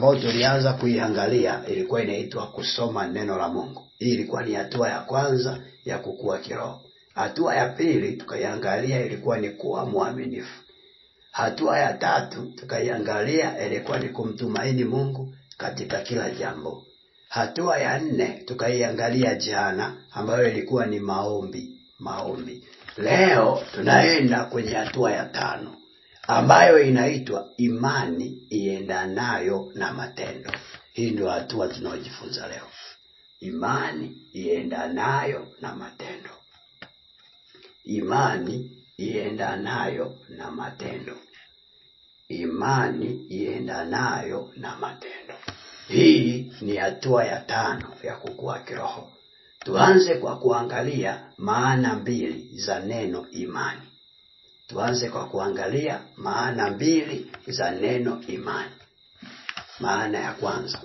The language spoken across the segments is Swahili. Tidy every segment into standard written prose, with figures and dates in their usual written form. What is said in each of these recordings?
ambayo tulianza kuiangalia ilikuwa inaitwa kusoma neno la Mungu. Hii ilikuwa ni hatua ya kwanza ya kukua kiroho. Hatua ya pili tukaiangalia ilikuwa ni kuwa mwaminifu. Hatua ya tatu tukaiangalia ilikuwa ni kumtumaini Mungu katika kila jambo. Hatua ya 4 tukaiangalia jana ambayo ilikuwa ni maombi. Leo tunaenda kwenye hatua ya 5 ambayo inaitwa imani iendanayo na matendo. Hii ndio hatua tunayojifunza leo. Imani iendanayo na matendo. Imani iendanayo na matendo. Imani iendanayo na matendo. Hii ni hatua ya 5 ya kukua kiroho. Tuanze kwa kuangalia maana 2 za neno imani. Tuanze kwa kuangalia maana 2 za neno imani. Maana ya kwanza,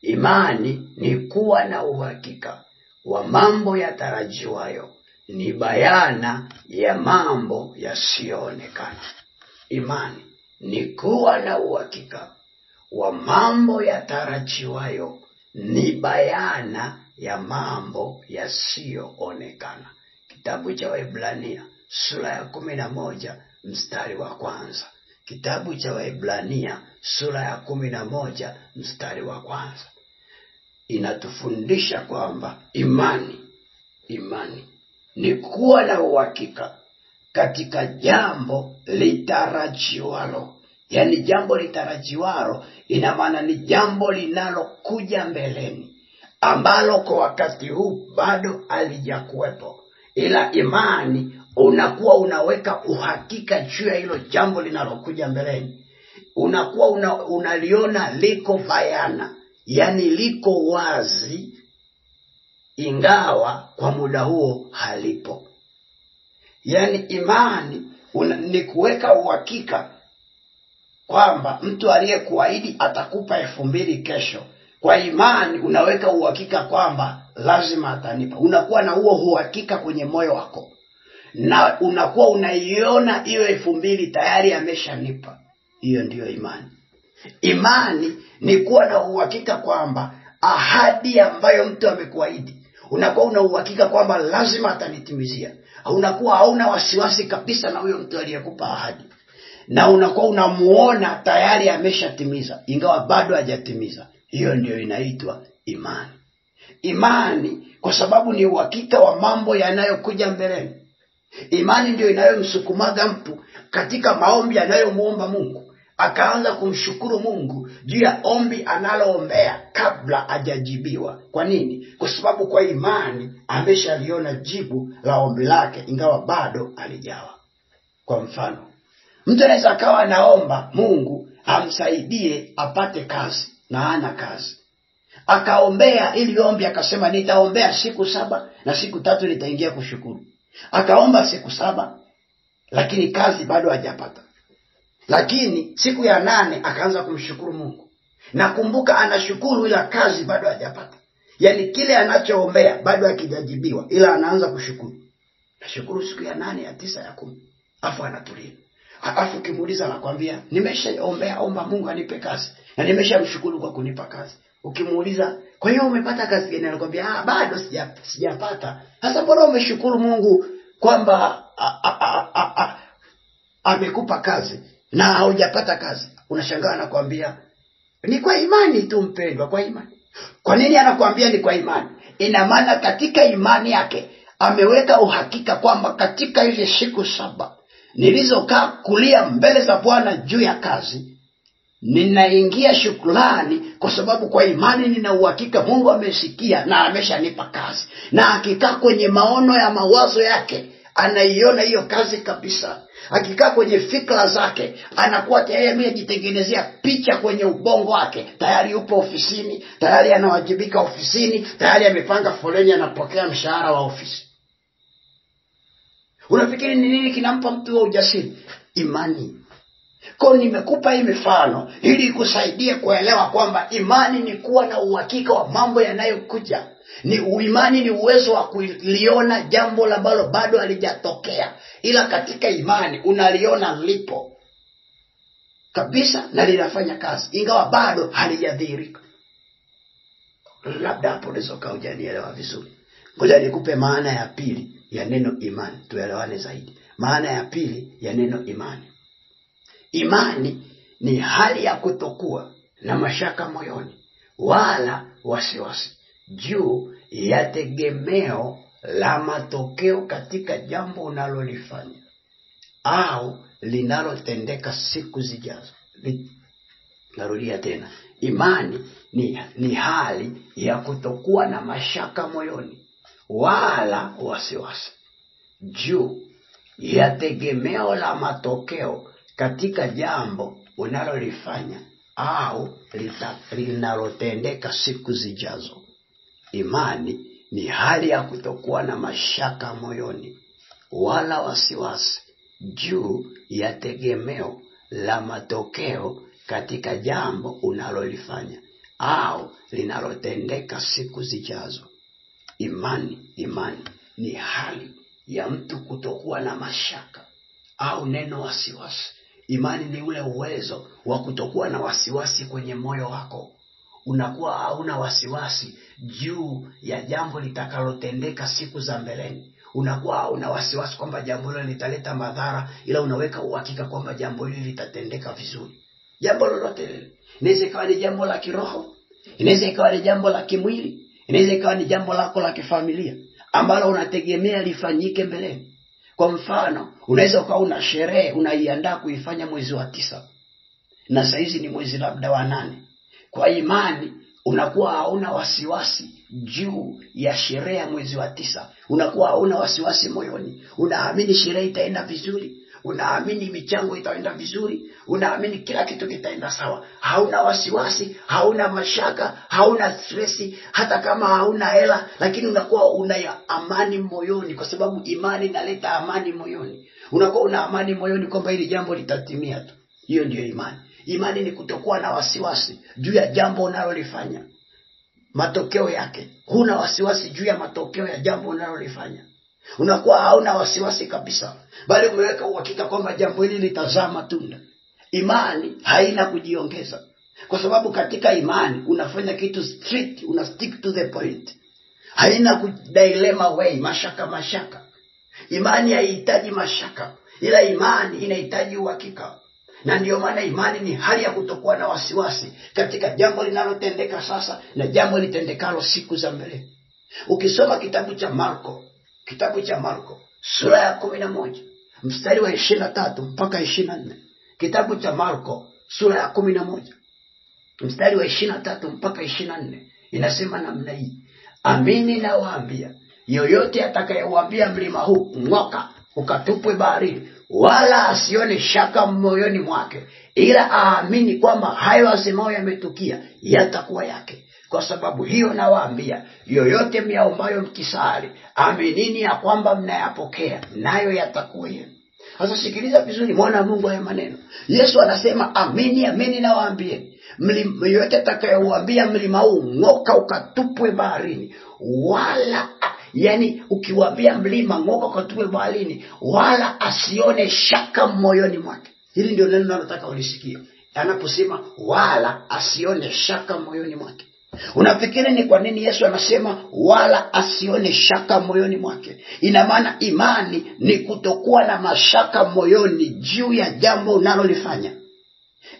imani ni kuwa na uhakika wa mambo yatarajiwayo, ni bayana ya mambo yasiyoonekana. Imani ni kuwa na uhakika wa mambo yatarajiwayo, ni bayana ya mambo yasiyoonekana. Kitabu cha Waebrania sura ya 11 mstari wa 1. Kitabu cha Waebrania sura ya 11 mstari wa 1 inatufundisha kwamba imani ni kuwa na uhakika katika jambo litarajiwalo. Yani jambo litarajiwalo ina maana ni jambo linalokuja mbeleni, ambalo kwa wakati huu bado halijakuwepo. Ila imani unakuwa unaweka uhakika juu ya hilo jambo linalokuja mbeleni. Unakuwa unaliona liko bayana, yani liko wazi, ingawa kwa muda huo halipo. Yani imani ni kuweka uhakika kwamba mtu aliyekuahidi atakupa 2,000 kesho. Kwa imani unaweka uhakika kwamba lazima atanipa. Unakuwa na huo uhakika kwenye moyo wako, na unakuwa unaiona hiyo 2,000 tayari ameshanipa. Hiyo ndiyo imani. Imani ni kuwa na uhakika kwamba ahadi ambayo mtu amekuahidi, unakuwa una uhakika kwamba lazima atanitimizia. Unakuwa hauna wasiwasi kabisa na huyo mtu aliyekupa ahadi, na unakuwa unamuona tayari ameshatimiza ingawa bado hajatimiza. Hiyo ndio inaitwa imani. Imani kwa sababu ni uhakika wa mambo yanayokuja mbeleni. Imani ndio inayomsukumaga mtu katika maombi anayomuomba Mungu, akaanza kumshukuru Mungu juu ya ombi analoombea kabla hajajibiwa. Kwa nini? Kwa sababu kwa imani ameshaliona jibu la ombi lake ingawa bado halijawa. Kwa mfano, mtu anaweza akawa anaomba Mungu amsaidie apate kazi na hana kazi. Akaombea ili ombi, akasema nitaombea siku 7 na siku 3 nitaingia kushukuru. Akaomba siku 7 lakini kazi bado hajapata. Lakini siku ya 8 akaanza kumshukuru Mungu. Nakumbuka anashukuru ila kazi bado hajapata. Yani kile anachoombea bado hakijajibiwa ila anaanza kushukuru. Nashukuru siku ya 8, ya 9, ya 10. Afu anatulia. Afu kimuuliza anakuambia nimeshaombea Mungu anipe kazi na nimeshamshukuru kwa kunipa kazi. Ukimuuliza kwa hiyo umepata kazi gani, anakuambia bado sijapata. Sasa mbona umeshukuru Mungu kwamba amekupa kazi na haujapata kazi? Unashangaa anakuambia ni kwa imani tu mpendwa, kwa imani. Kwa nini anakuambia ni kwa imani? Ina maana katika imani yake ameweka uhakika kwamba katika ile siku 7 nilizokaa kulia mbele za Bwana juu ya kazi, ninaingia shukrani kwa sababu kwa imani nina uhakika Mungu amesikia na ameshanipa kazi. Na akikaa kwenye maono ya mawazo yake anaiona hiyo kazi kabisa. Akikaa kwenye fikra zake anakuwa tayari amejitengenezea picha kwenye ubongo wake. Tayari yupo ofisini, tayari anawajibika ofisini, tayari amepanga foleni, anapokea mshahara wa ofisi. Unafikiri ni nini kinampa mtu wa ujasiri? Imani. Kwa nimekupa hii mifano ili kusaidie kuelewa kwamba imani ni kuwa na uhakika wa mambo yanayokuja. Imani ni uwezo wa kuliona jambo ambalo bado halijatokea, ila katika imani unaliona lipo. kabisa na linafanya kazi, ingawa bado halijadhihirika. Labda hapo unaweza hujanielewa vizuri. Ngoja nikupe maana ya pili ya neno imani, tuelewane zaidi. Maana ya pili ya neno imani. Imani ni hali ya kutokuwa na mashaka moyoni wala wasiwasi juu ya tegemeo la matokeo katika jambo unalolifanya au linalotendeka siku zijazo. Narudia tena. Imani ni hali ya kutokuwa na mashaka moyoni wala wasiwasi juu ya tegemeo la matokeo katika jambo unalolifanya au linalotendeka siku zijazo. Imani ni hali ya kutokuwa na mashaka moyoni wala wasiwasi juu ya tegemeo la matokeo katika jambo unalolifanya au linalotendeka siku zijazo. Imani ni hali ya mtu kutokuwa na mashaka au neno wasiwasi. Imani ni ule uwezo wa kutokuwa na wasiwasi kwenye moyo wako. Unakuwa hauna wasiwasi juu ya jambo litakalotendeka siku za mbeleni. Unakuwa hauna wasiwasi kwamba jambo hilo litaleta madhara, ila unaweka uhakika kwamba jambo hili litatendeka vizuri. Jambo lolote lile. Inaweza ikawa ni jambo la kiroho, inaweza ikawa ni jambo la kimwili, inaweza ikawa ni jambo lako la kifamilia ambalo unategemea lifanyike mbeleni. Kwa mfano, unaweza ukawa una sherehe unaiandaa kuifanya mwezi wa 9. Na saizi ni mwezi labda wa 8. Kwa imani unakuwa hauna wasiwasi juu ya sherehe ya mwezi wa 9. Unakuwa hauna wasiwasi moyoni. Unaamini sherehe itaenda vizuri, unaamini michango itaenda vizuri, unaamini kila kitu kitaenda sawa. Hauna wasiwasi, hauna mashaka, hauna stresi, hata kama hauna hela, lakini unakuwa una amani moyoni kwa sababu imani inaleta amani moyoni. Unakuwa una amani moyoni kwamba hili jambo litatimia tu. Hiyo ndio imani. Imani ni kutokuwa na wasiwasi juu ya jambo unalolifanya, matokeo yake. Huna wasiwasi juu ya matokeo ya jambo unalolifanya. Unakuwa hauna wasiwasi kabisa, bali umeweka uhakika kwamba jambo hili litazaa matunda. Imani haina kujiongeza, kwa sababu katika imani unafanya kitu straight, una stick to the point. Haina kudilema way, mashaka. Imani haihitaji mashaka, ila imani inahitaji uhakika. Na ndio maana imani ni hali ya kutokuwa na wasiwasi katika jambo linalotendeka sasa na jambo litendekalo siku za mbele. Ukisoma kitabu cha Marko sura ya 11 mstari wa 23 mpaka 24. Kitabu cha Marko sura ya 11 mstari wa 23 mpaka 24 inasema namna hii: amini nawaambia, yoyote atakayeuambia mlima huu ng'oka ukatupwe baharini, wala asione shaka moyoni mwake, ila aamini kwamba hayo asemao yametukia, yatakuwa yake. Kwa sababu hiyo nawaambia, yoyote myaombayo mkisali, aminini ya kwamba mnayapokea, nayo yatakuwa yenu. Sasa sikiliza vizuri, mwana wa Mungu, haya maneno. Yesu anasema amini nawaambia, yoyote atakayeuambia mlima huu ng'oka ukatupwe baharini, wala yani ukiwaambia mlima ng'oka ukatupwe baharini, wala asione shaka moyoni mwake. Hili ndio neno nataka ulisikie. Anaposema wala asione shaka moyoni mwake. Unafikiri ni kwa nini Yesu anasema wala asione shaka moyoni mwake? Ina maana imani ni kutokuwa na mashaka moyoni juu ya jambo unalolifanya.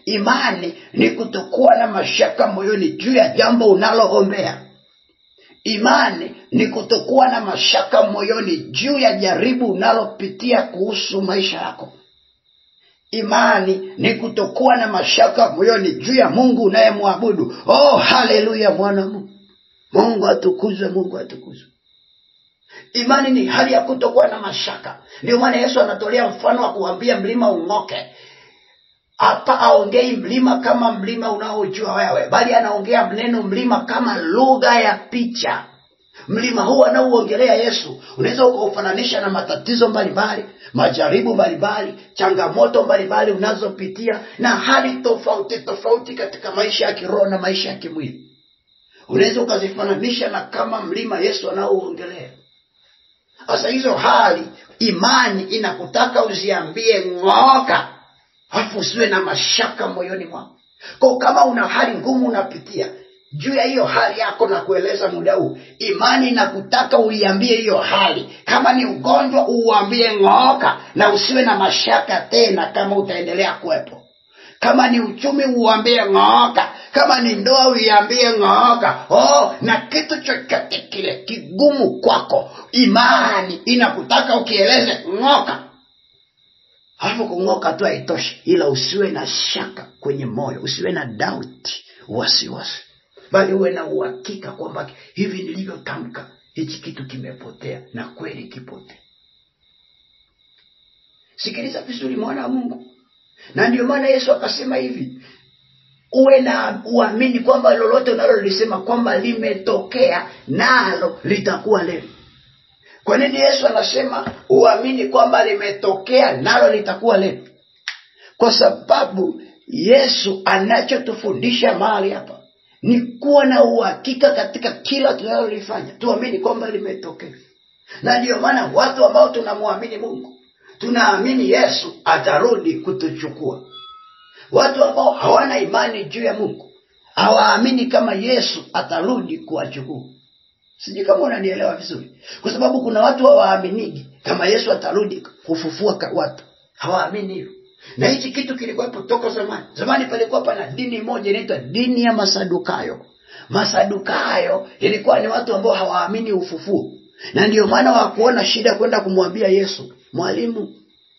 Imani ni kutokuwa na mashaka moyoni juu ya jambo unaloombea. Imani ni kutokuwa na mashaka moyoni juu ya jaribu unalopitia kuhusu maisha yako. Imani ni kutokuwa na mashaka moyoni juu ya Mungu unayemwabudu. Oh, haleluya, mwana Mungu. Mungu atukuzwe, Mungu atukuzwe. Imani ni hali ya kutokuwa na mashaka. Ndio maana Yesu anatolea mfano wa kuambia mlima ung'oke. Hapa aongei mlima kama mlima unaojua wewe, bali anaongea neno mlima kama lugha ya picha. Mlima huu anaoongelea Yesu unaweza ukufananisha na matatizo mbalimbali, majaribu mbalimbali, changamoto mbalimbali unazopitia na hali tofauti katika maisha ya kiroho na maisha ya kimwili. Unaweza ukazifananisha na kama mlima Yesu anaoongelea. Sasa hizo hali, imani inakutaka uziambie ng'oka. Alafu usiwe na mashaka moyoni mwako. Kwa kama una hali ngumu unapitia, juu ya hiyo hali yako na kueleza muda huu, imani inakutaka uiambie hiyo hali. Kama ni ugonjwa uambie ng'ooka, na usiwe na mashaka tena kama utaendelea kuwepo. Kama ni uchumi uambie ng'ooka, kama ni ndoa uiambie ng'ooka. Na kitu chochote kile kigumu kwako, imani inakutaka ukieleze ng'ooka. Hapo kung'oka tu haitoshi, ila usiwe na shaka kwenye moyo, usiwe na doubt, wasiwasi, bali uwe na uhakika kwamba hivi nilivyotamka hichi kitu kimepotea, na kweli kipotea. Sikiliza vizuri mwana wa Mungu. Na ndio maana Yesu akasema hivi, uwe na uamini kwamba lolote unalolisema kwamba limetokea, nalo litakuwa leo. Kwa nini Yesu anasema uamini kwamba limetokea nalo litakuwa leo? Kwa sababu Yesu anachotufundisha mahali hapa ni kuwa na uhakika katika kila tunalolifanya. Tuamini kwamba limetokea. Na ndio maana watu ambao tunamwamini Mungu, tunaamini Yesu atarudi kutuchukua. Watu ambao hawana imani juu ya Mungu hawaamini kama Yesu atarudi kuwachukua. Sijui kama unanielewa vizuri. Kwa sababu kuna watu hawaaminiki kama Yesu atarudi kufufua watu. Hawaamini hilo. Na hichi kitu kilikuwa toka zamani. Zamani palikuwa pana dini moja inaitwa dini ya Masadukayo. Masadukayo ilikuwa ni watu ambao hawaamini ufufuo. Na ndio maana hawakuona shida kwenda kumwambia Yesu, mwalimu,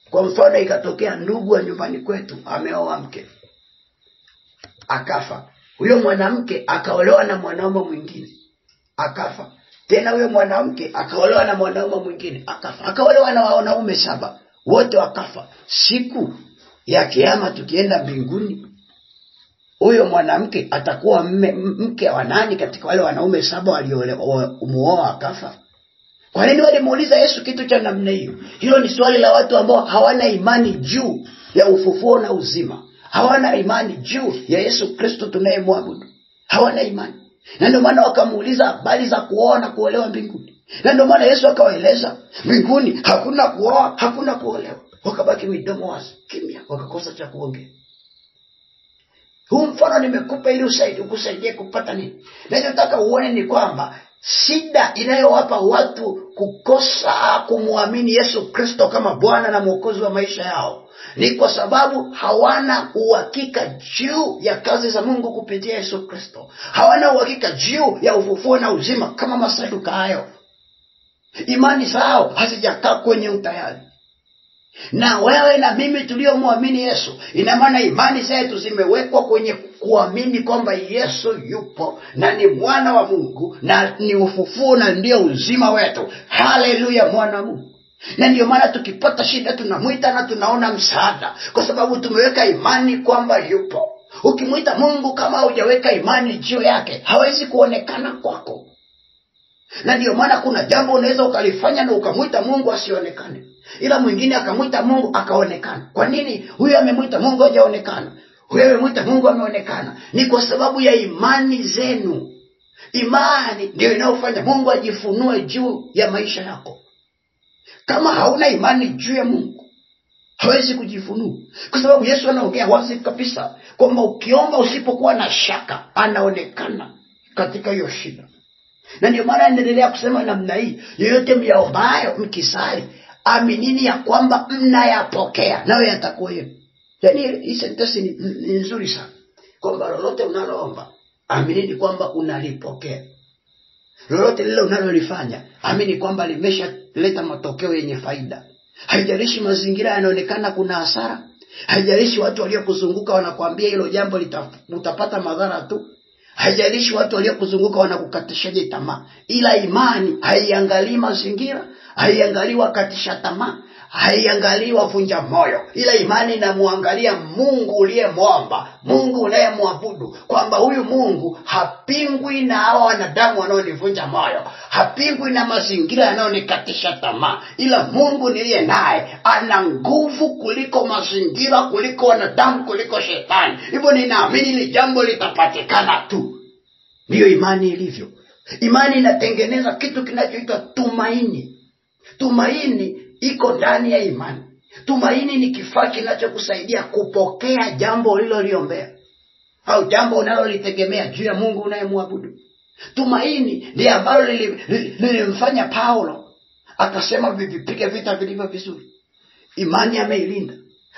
kwa mfano ikatokea ndugu wa nyumbani kwetu ameoa mke, akafa. Huyo mwanamke akaolewa na mwanaume mwingine, akafa. Tena huyo mwanamke akaolewa na mwanaume mwingine, akafa. Akaolewa na wanaume 7, wote wakafa. Siku ya kiyama tukienda mbinguni, huyo mwanamke atakuwa mke wa nani katika wale wanaume 7 waliomuoa akafa? Kwa nini walimuuliza Yesu kitu cha namna hiyo? Hilo ni swali la watu ambao hawana imani juu ya ufufuo na uzima. Hawana imani juu ya Yesu Kristo tunayemwabudu. Hawana imani. Na ndio maana wakamuuliza habari za kuoa na kuolewa mbinguni. Na ndio maana Yesu akawaeleza mbinguni hakuna kuoa, hakuna kuolewa. Wakabaki midomo wazi, kimya, wakakosa cha kuongea. Huu mfano nimekupa ili ukusaidie kupata nini? Na nataka uone ni kwamba shida inayowapa watu kukosa kumwamini Yesu Kristo kama Bwana na Mwokozi wa maisha yao ni kwa sababu hawana uhakika juu ya kazi za Mungu kupitia Yesu Kristo. Hawana uhakika juu ya ufufuo na uzima kama Masadukayo. Imani zao hazijakaa kwenye utayari. Na wewe na mimi tuliomwamini Yesu, ina maana imani zetu zimewekwa kwenye kuamini kwamba Yesu yupo na ni mwana wa Mungu na ni ufufuo na ndio uzima wetu. Haleluya, mwana wa Mungu. Na ndio maana tukipata shida tunamuita na tunaona msaada, kwa sababu tumeweka imani kwamba yupo. Ukimuita Mungu kama hujaweka imani juu yake, hawezi kuonekana kwako. Na ndio maana kuna jambo unaweza ukalifanya na ukamuita Mungu asionekane, ila mwingine akamuita Mungu akaonekana. Kwa nini huyu amemuita Mungu hajaonekana, huyu amemuita Mungu ameonekana? Ni kwa sababu ya imani zenu. Imani ndio inayofanya Mungu ajifunue juu ya maisha yako. Kama hauna imani juu ya Mungu, hawezi kujifunua. Kwa sababu Yesu anaongea wazi kabisa kwamba ukiomba usipokuwa na shaka, anaonekana katika hiyo shida. Na ndio maana anaendelea kusema namna hii, yoyote myaombayo mkisali, aminini ya kwamba mnayapokea, nawe yatakuwa yenu. Yaani hii sentensi ni nzuri sana. Kwamba lolote unaloomba, aminini kwamba unalipokea. Lolote lile unalolifanya, amini kwamba limeshaleta matokeo yenye faida. Haijalishi mazingira yanaonekana kuna hasara, haijalishi watu waliokuzunguka wanakuambia hilo jambo utapata madhara tu, haijalishi watu waliokuzunguka wanakukatishaje tamaa, ila imani haiangalii mazingira, haiangalii wakatisha tamaa, haiangalii wavunja moyo, ila imani inamwangalia Mungu uliyemwomba, Mungu unayemwabudu, kwamba huyu Mungu hapingwi na hawa wanadamu wanaonivunja moyo, hapingwi na mazingira yanayonikatisha tamaa, ila Mungu niliye naye ana nguvu kuliko mazingira, kuliko wanadamu, kuliko shetani. Hivyo ninaamini ile jambo litapatikana tu. Ndiyo imani ilivyo. Imani inatengeneza kitu kinachoitwa tumaini. Tumaini iko ndani ya imani. Tumaini ni kifaa kinachokusaidia kupokea jambo uliloliombea au jambo unalolitegemea juu ya Mungu unayemwabudu. Tumaini ndiye ambalo lilimfanya Paulo akasema vipige vita vilivyo vizuri. Imani ameilinda,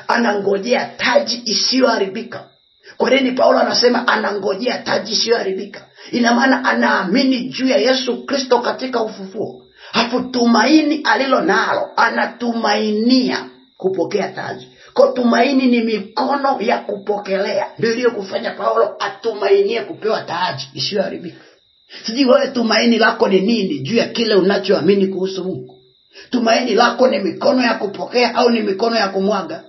anangojea taji isiyoharibika. Kwa nini Paulo anasema anangojea taji isiyoharibika? Ina maana anaamini juu ya Yesu Kristo katika ufufuo. Hapo tumaini alilo nalo, anatumainia kupokea taji. Kwa tumaini ni mikono ya kupokelea, ndio iliyokufanya Paulo atumainie kupewa taji isiyoharibika. Sijui wewe tumaini lako ni nini juu ya kile unachoamini kuhusu Mungu? Tumaini lako ni mikono ya kupokea au ni mikono ya kumwaga?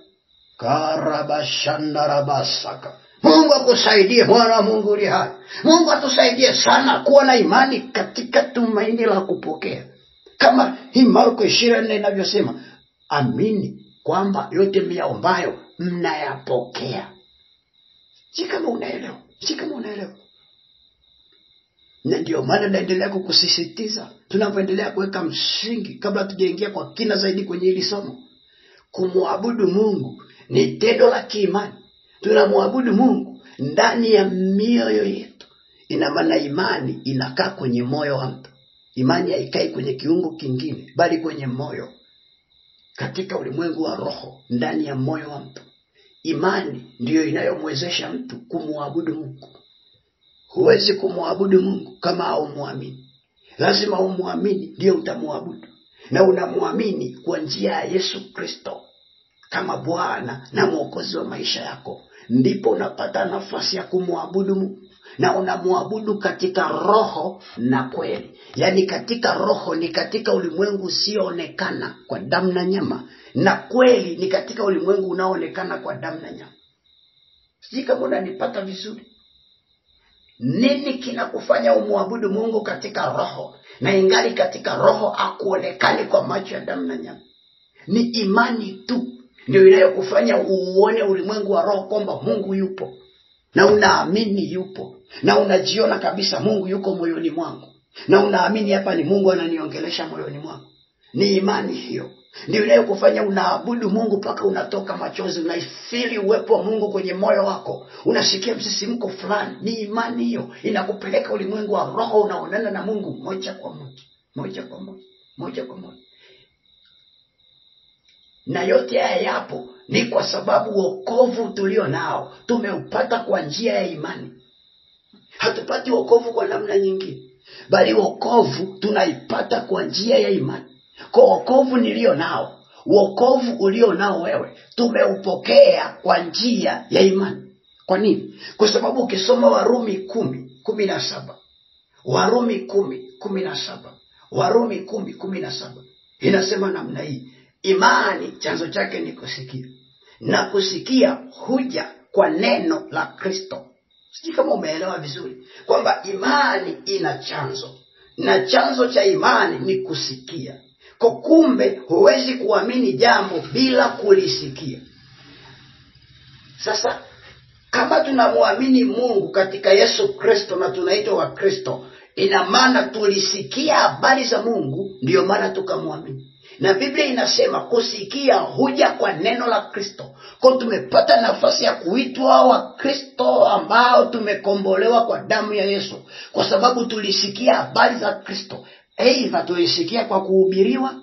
Karabashandarabasaka. Mungu akusaidie, mwana wa Mungu aliye hai. Mungu atusaidie sana kuwa na imani katika tumaini la kupokea. Kama hii Marko 24 inavyosema, amini kwamba yote myaombayo mnayapokea. Si kama unaelewa. Na ndio maana naendelea kukusisitiza, tunapoendelea kuweka msingi kabla tujaingia kwa kina zaidi kwenye hili somo. Kumwabudu Mungu ni tendo la kiimani. Tunamwabudu Mungu ndani ya mioyo yetu. Ina maana imani inakaa kwenye moyo wa mtu. Imani haikai kwenye kiungo kingine, bali kwenye moyo. Katika ulimwengu wa roho, ndani ya moyo wa mtu. Imani ndiyo inayomwezesha mtu kumwabudu Mungu. Huwezi kumwabudu Mungu kama haumuamini. Lazima umuamini ndio utamwabudu. Na unamwamini kwa njia ya Yesu Kristo kama Bwana na Mwokozi wa maisha yako. Ndipo unapata nafasi ya kumwabudu Mungu. Na unamwabudu katika roho na kweli. Yaani katika roho ni katika ulimwengu usioonekana kwa damu na nyama. Na kweli ni katika ulimwengu unaoonekana kwa damu na nyama. Sijui kama unanipata vizuri. Nini kinakufanya umwabudu Mungu katika roho na ingali katika roho akuonekane kwa macho ya damu na nyama? Ni imani tu ndio inayokufanya uone ulimwengu wa roho kwamba Mungu yupo. Na unaamini yupo. Na unajiona kabisa Mungu yuko moyoni mwangu. Na unaamini hapa ni Mungu ananiongelesha moyoni mwangu. Ni imani hiyo ndio inayokufanya unaabudu Mungu mpaka unatoka machozi, unaifili uwepo wa Mungu kwenye moyo wako. Unasikia msisimko fulani. Ni imani hiyo inakupeleka ulimwengu wa roho, unaonana na Mungu moja kwa moja. Na yote haya yapo ni kwa sababu wokovu tulio nao tumeupata kwa njia ya imani. Hatupati wokovu kwa namna nyingine, bali wokovu tunaipata kwa njia ya imani. Kwa wokovu nilio nao, wokovu ulio nao wewe, tumeupokea kwa njia ya imani. Kwa nini? Kwa sababu ukisoma Warumi 10:17, Warumi 10:17, Warumi 10:17 inasema namna hii: imani chanzo chake ni kusikia, na kusikia huja kwa neno la Kristo. Sijui kama umeelewa vizuri kwamba imani ina chanzo, na chanzo cha imani ni kusikia. Kwa kumbe huwezi kuamini jambo bila kulisikia. Sasa kama tunamwamini Mungu katika Yesu Kristo na tunaitwa wa Kristo, ina maana tulisikia habari za Mungu, ndio maana tukamwamini. Na Biblia inasema kusikia huja kwa neno la Kristo. Kwa tumepata nafasi ya kuitwa wa Kristo ambao tumekombolewa kwa damu ya Yesu, kwa sababu tulisikia habari za Kristo. Aidha tulisikia kwa kuhubiriwa,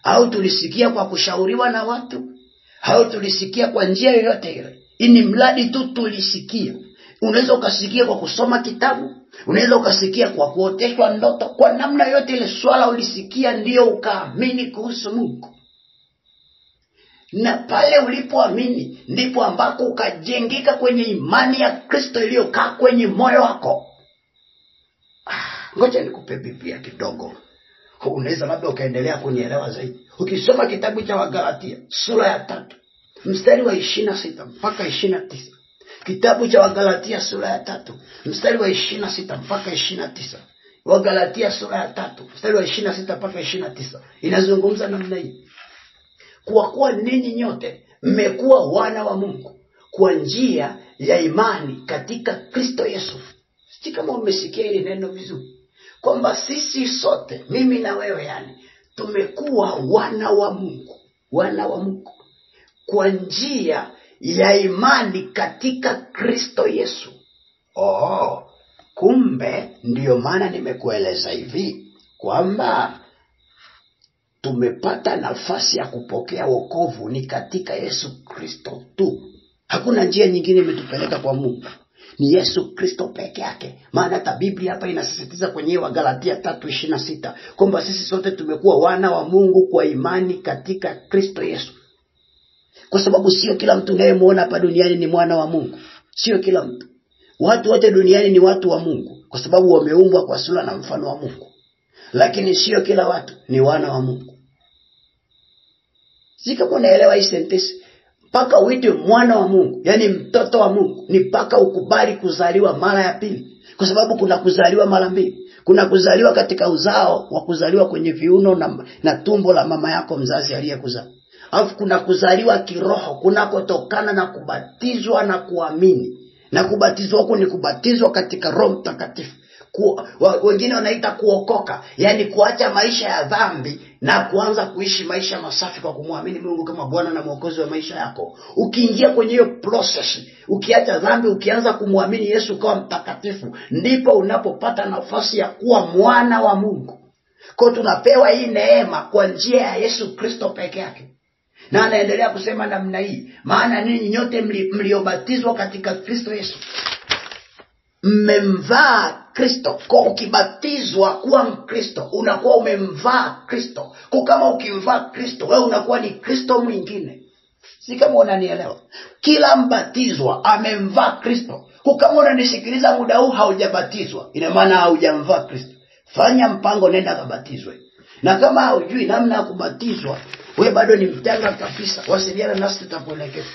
au tulisikia kwa kushauriwa na watu, au tulisikia kwa njia yoyote ile. Ini mradi tu tulisikia. Unaweza ukasikia kwa kusoma kitabu, unaweza ukasikia kwa kuoteshwa ndoto. Kwa namna yote ile swala ulisikia, ndio ukaamini kuhusu Mungu. Na pale ulipoamini ndipo ambako ukajengeka kwenye imani ya Kristo iliyokaa kwenye moyo wako. Ngoja nikupe Biblia kidogo. Unaweza labda ukaendelea kunielewa zaidi. Ukisoma kitabu cha Wagalatia sura ya 3 mstari wa 26 mpaka 29. Kitabu cha Wagalatia sura ya 3 mstari wa 26 mpaka 29. Wagalatia sura ya 3 mstari wa 26 mpaka 29 inazungumza namna hii: kwa kuwa ninyi nyote mmekuwa wana wa Mungu kwa njia ya imani katika Kristo Yesu. Sisi kama umesikia hili neno vizuri, kwamba sisi sote, mimi na wewe, yani tumekuwa wana wa Mungu, wana wa Mungu kwa njia ya imani katika Kristo Yesu. Kumbe ndiyo maana nimekueleza hivi kwamba tumepata nafasi ya kupokea wokovu ni katika Yesu Kristo tu. Hakuna njia nyingine imetupeleka kwa Mungu. Ni Yesu Kristo peke yake. Maana hata Biblia hapa inasisitiza kwenye Wagalatia 3:26 kwamba sisi sote tumekuwa wana wa Mungu kwa imani katika Kristo Yesu. Kwa sababu sio kila mtu unayemuona hapa duniani ni mwana wa Mungu. Sio kila mtu. Watu wote duniani ni watu wa Mungu kwa sababu wameumbwa kwa sura na mfano wa Mungu. Lakini sio kila watu ni wana wa Mungu. Sika unaelewa hii sentence? Paka uitwe mwana wa Mungu, yani mtoto wa Mungu, ni paka ukubali kuzaliwa mara ya pili. Kwa sababu kuna kuzaliwa mara mbili. Kuna kuzaliwa katika uzao wa kuzaliwa kwenye viuno na tumbo la mama yako mzazi aliyekuzaa. Alafu kuna kuzaliwa kiroho kunakotokana na kubatizwa na kuamini. Na kubatizwa huko ni kubatizwa katika Roho Mtakatifu. Wengine wanaita kuokoka, yani kuacha maisha ya dhambi na kuanza kuishi maisha masafi kwa kumwamini Mungu kama Bwana na Mwokozi wa maisha yako. Ukiingia kwenye hiyo process, ukiacha dhambi, ukianza kumwamini Yesu kama mtakatifu, ndipo unapopata nafasi ya kuwa mwana wa Mungu. Kwa tunapewa hii neema kwa njia ya Yesu Kristo peke yake. Na anaendelea kusema namna hii, maana ninyi nyote mliobatizwa katika Kristo Yesu mmemvaa Kristo. Kwa ukibatizwa kuwa Mkristo, unakuwa umemvaa Kristo. Kwa kama ukimvaa Kristo, wewe unakuwa ni Kristo mwingine. Si kama unanielewa? Kila mbatizwa amemvaa Kristo. Kwa kama unanisikiliza muda huu haujabatizwa, ina maana haujamvaa Kristo. Fanya mpango, nenda kabatizwe. Na kama haujui namna ya kubatizwa, wewe bado ni mtanga kabisa, wasiliana nasi tutakuelekeza.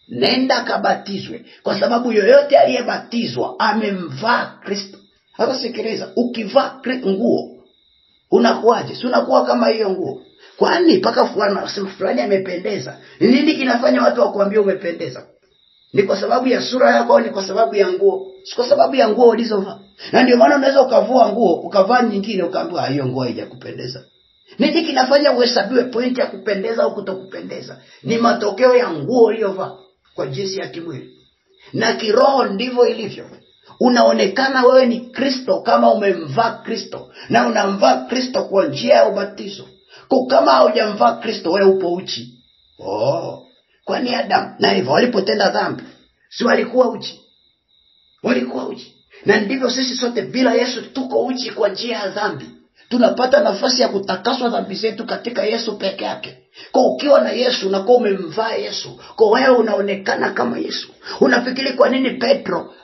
Nenda kabatizwe, kwa sababu yoyote aliyebatizwa amemvaa Kristo. Sasa sikiliza, ukivaa nguo unakuaje? Si unakuwa kama hiyo nguo. Kwani paka fulani amependeza? Nini kinafanya watu wakuambie umependeza? Ni kwa sababu ya sura yako au ni kwa sababu ya nguo? Si kwa sababu ya nguo ulizovaa. Na ndio maana unaweza ukavua nguo, ukavaa nyingine ukaambiwa hiyo nguo haijakupendeza. Nini kinafanya uhesabiwe pointi ya kupendeza au kutokupendeza? Ni matokeo ya nguo uliyovaa kwa jinsi ya kimwili. Na kiroho ndivyo ilivyo. Unaonekana wewe ni Kristo kama umemvaa Kristo, na unamvaa Kristo kwa njia ya ubatizo. Kwa kama hujamvaa Kristo, wewe upo uchi. Kwani Adam na Eva walipotenda dhambi, si walikuwa uchi? Walikuwa uchi. Na ndivyo sisi sote bila Yesu tuko uchi kwa njia ya dhambi. Tunapata nafasi ya kutakaswa dhambi zetu katika Yesu peke yake. Kwa ukiwa na Yesu unakuwa umemvaa Yesu. Kwa wewe unaonekana kama Yesu. Unafikiri kwa nini Petro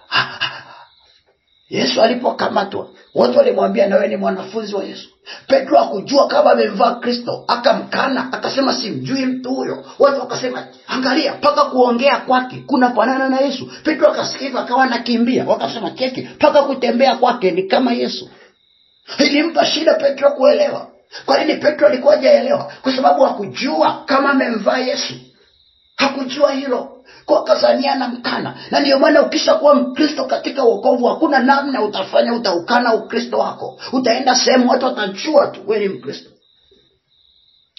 Yesu alipokamatwa watu walimwambia na wewe ni mwanafunzi wa Yesu? Petro hakujua kama amemvaa Kristo, akamkana, akasema simjui mtu huyo. Watu wakasema angalia, paka kuongea kwake kuna fanana na Yesu. Petro akasikiza akawa anakimbia, wakasema keki, paka kutembea kwake ni kama Yesu. Ilimpa shida Petro kuelewa. Kwa nini Petro alikuwa hajaelewa? Kwa sababu hakujua kama amemvaa Yesu. Hakujua hilo. Kwa kazania na mkana. Na ndio maana ukishakuwa Mkristo katika wokovu, hakuna namna utafanya utaukana Ukristo wako. Utaenda sehemu watu watajua tu wewe ni Mkristo.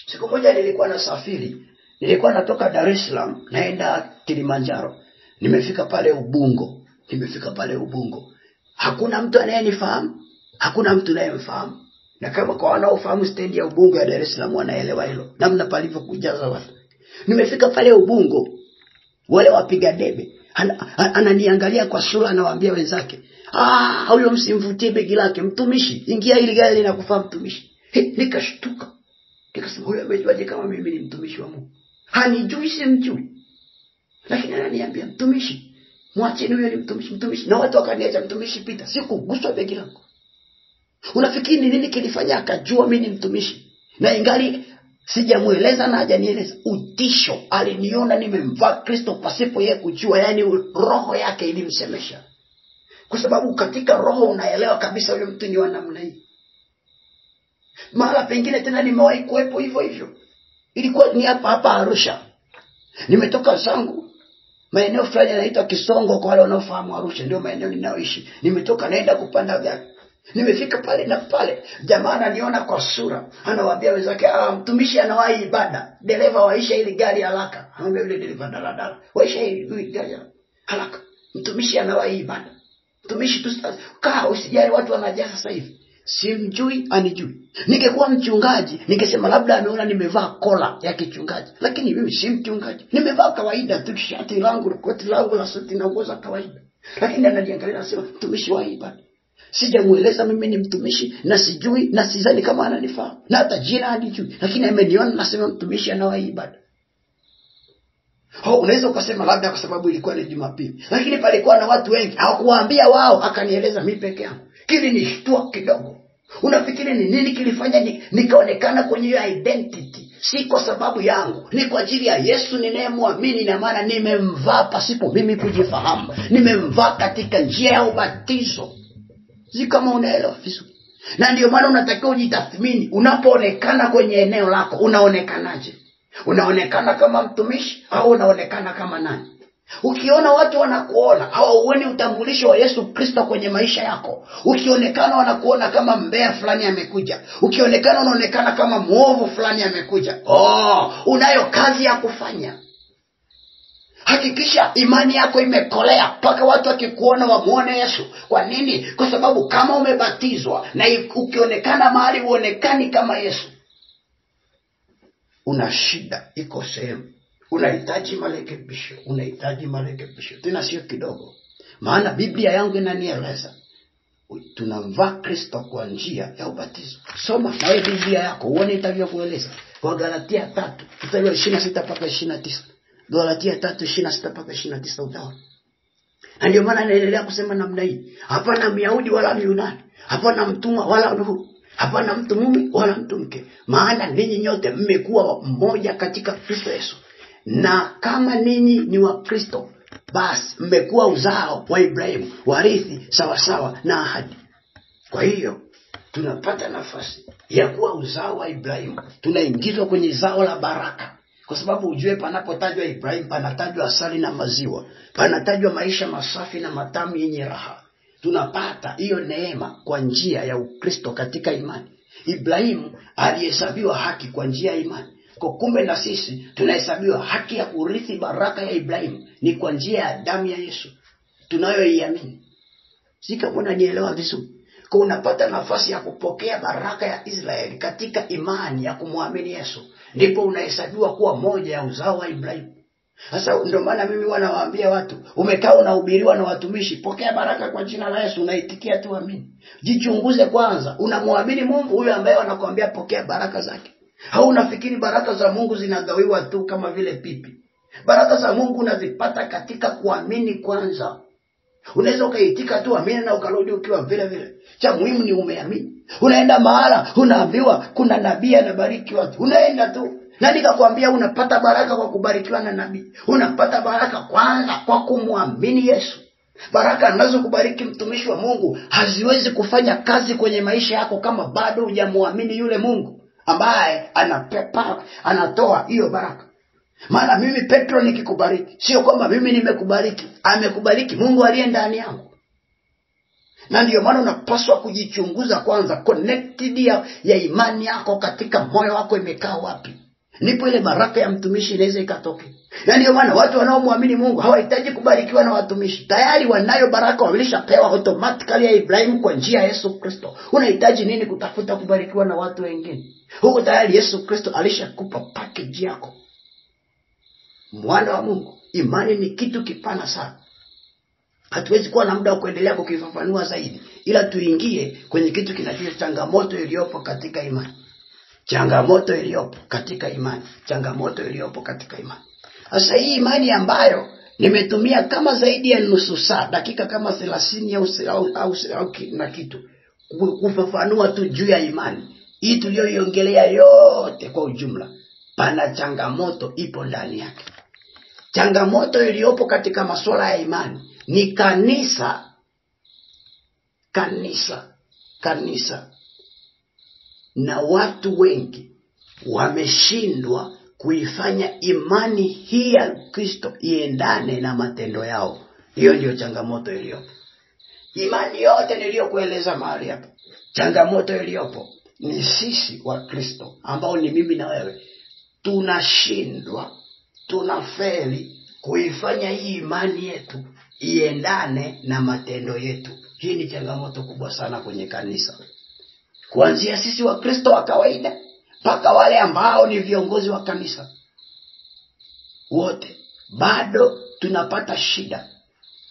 Siku moja nilikuwa nasafiri. Nilikuwa natoka Dar es Salaam naenda Kilimanjaro. Nimefika pale Ubungo. Hakuna mtu anayenifahamu. Hakuna mtu anayemfahamu. Na kama kwa wanaofahamu stendi ya Ubungo ya Dar es Salaam wanaelewa hilo. Namna palivyo kujaza watu. Nimefika pale Ubungo. Wale wapiga debe ananiangalia kwa sura, anawaambia wenzake, huyo msimvutie begi lake, mtumishi, ingia hili gari linakufaa mtumishi. Nikashtuka. Nikasema huyo amejuaje kama mimi ni mtumishi wa Mungu? Hanijui, simjui. Lakini ananiambia mtumishi, mwacheni huyo ni mtumishi. Na watu wakaniacha mtumishi pita, sikuguswa begi lako. Unafikiri nini kilifanya akajua mimi ni mtumishi? Na ingali sijamueleza na hajanieleza. Utisho, aliniona nimemvaa Kristo pasipo yeye kujua, yani roho yake ilimsemesha. Kwa sababu katika roho unaelewa kabisa yule mtu ni wa namna hii. Mara pengine tena nimewahi kuwepo hivyo hivyo. Ilikuwa ni hapa Arusha. Nimetoka zangu maeneo fulani yanaitwa Kisongo, kwa wale wanaofahamu Arusha ndio maeneo ninayoishi. Nimetoka naenda kupanda gari. Nimefika pale na pale, jamaa ananiona kwa sura, anawaambia wenzake, mtumishi anawahi ibada, dereva waisha ili gari haraka. Anamwambia yule dereva daladala, waisha ili gari haraka, mtumishi anawahi ibada. Mtumishi tu kaa usijali, watu wanajaza sasa hivi. Simjui, anijui. Ningekuwa mchungaji, ningesema labda ameona nimevaa kola ya kichungaji, lakini mimi si mchungaji. Nimevaa kawaida tu, shati langu, koti langu la suti na nguo za kawaida. Lakini ananiangalia anasema, mtumishi wa ibada. Sijamueleza mimi ni mtumishi, na sijui, na sidhani kama ananifahamu, na hata jina hanijui, lakini ameniona nasema mtumishi anawa ibada. Unaweza ukasema labda kwa sababu ilikuwa ni Jumapili, lakini palikuwa na watu wengi, hakuwaambia wao, akanieleza mimi peke yangu. Kilinishtua kidogo. Unafikiri ni nini kilifanya nikaonekana kwenye hiyo identity? Si kwa sababu yangu, ni kwa ajili ya Yesu ninayemwamini, na maana nimemvaa pasipo mimi kujifahamu. Nimemvaa katika njia ya ubatizo. Kama unaelewa vizuri. Na ndio maana unatakiwa ujitathmini, unapoonekana kwenye eneo lako unaonekanaje? Unaonekana kama mtumishi au unaonekana kama nani? Ukiona watu wanakuona hawauoni utambulisho wa Yesu Kristo kwenye maisha yako, ukionekana wanakuona kama mbea fulani amekuja, ukionekana unaonekana kama muovu fulani amekuja, unayo kazi ya kufanya. Hakikisha imani yako imekolea mpaka watu wakikuona wamuone Yesu. Kwa nini? Kwa sababu kama umebatizwa na ukionekana mahali uonekani kama Yesu, una shida, iko sehemu. Unahitaji marekebisho. Tena sio kidogo. Maana Biblia yangu inanieleza tunamvaa Kristo kwa njia ya ubatizo. Soma na Biblia yako uone itavyokueleza. Kwa Galatia 3 mstari wa 26 mpaka 29. Galatia 3:26 mpaka 29 utaona. Na ndio maana naendelea kusema namna hii. Hapana Myahudi wala Myunani, hapana mtumwa wala huru, hapana mtu mume wala mtu mke, maana ninyi nyote mmekuwa mmoja katika Kristo Yesu. Na kama ninyi ni wa Kristo, basi mmekuwa uzao wa Ibrahimu, warithi sawa sawa na ahadi. Kwa hiyo tunapata nafasi ya kuwa uzao wa Ibrahimu, tunaingizwa kwenye zao la baraka. Kwa sababu ujue panapotajwa Ibrahimu panatajwa asali na maziwa, panatajwa maisha masafi na matamu yenye raha. Tunapata hiyo neema kwa njia ya Ukristo katika imani. Ibrahimu alihesabiwa haki kwa njia ya imani. Kwa kumbe na sisi tunahesabiwa haki ya kurithi baraka ya Ibrahimu ni kwa njia ya damu ya Yesu tunayoiamini. Kama unanielewa vizuri. Kwa unapata nafasi ya kupokea baraka ya Israeli katika imani ya kumwamini Yesu, ndipo unahesabiwa kuwa moja ya uzao wa Ibrahimu. Sasa ndio maana mimi wanawaambia watu, umekaa unahubiriwa na watumishi, pokea baraka kwa jina la Yesu, unaitikia tu amini. Jichunguze kwanza, unamwamini Mungu huyo ambaye anakuambia pokea baraka zake? Au unafikiri baraka za Mungu zinagawiwa tu kama vile pipi? Baraka za Mungu unazipata katika kuamini kwanza. Unaweza ukaitika tu amini na ukarudi ukiwa vile vile. Cha muhimu ni umeamini. Unaenda mahala unaambiwa kuna nabii anabariki watu, unaenda tu. Na nikakwambia unapata baraka kwa kubarikiwa na nabii. Unapata baraka kwanza kwa kumwamini Yesu. Baraka anazokubariki mtumishi wa Mungu haziwezi kufanya kazi kwenye maisha yako kama bado hujamwamini yule Mungu ambaye anatoa hiyo baraka. Maana mimi Petro nikikubariki, sio kwamba mimi nimekubariki, amekubariki Mungu aliye ndani yangu. Na ndio maana unapaswa kujichunguza kwanza, connected ya imani yako katika moyo wako imekaa wapi. Ndipo ile baraka ya mtumishi inaweza ikatoke. Na ndio maana watu wanaomwamini Mungu hawahitaji kubarikiwa na watumishi. Tayari wanayo baraka walishapewa automatically ya Ibrahimu kwa njia ya Yesu Kristo. Unahitaji nini kutafuta kubarikiwa na watu wengine? Huko tayari Yesu Kristo alishakupa package yako. Mwana wa Mungu, imani ni kitu kipana sana. Hatuwezi kuwa na muda wa kuendelea kukifafanua zaidi, ila tuingie kwenye kitu kinachoitwa changamoto iliyopo katika imani. Changamoto iliyopo katika imani. Sasa hii imani ambayo nimetumia kama zaidi ya nusu saa, dakika kama 30 au na kitu kufafanua tu juu ya imani hii tuliyoiongelea yote kwa ujumla, pana changamoto ipo ndani yake. Changamoto iliyopo katika masuala ya imani ni kanisa. Na watu wengi wameshindwa kuifanya imani hii ya Kristo iendane na matendo yao. Hiyo ndio changamoto iliyopo. Imani yote niliyokueleza mahali hapa, changamoto iliyopo ni sisi wa Kristo ambao ni mimi na wewe tunashindwa, tunafeli kuifanya hii imani yetu iendane na matendo yetu. Hii ni changamoto kubwa sana kwenye kanisa, kuanzia sisi wa Kristo wa kawaida mpaka wale ambao ni viongozi wa kanisa. Wote bado tunapata shida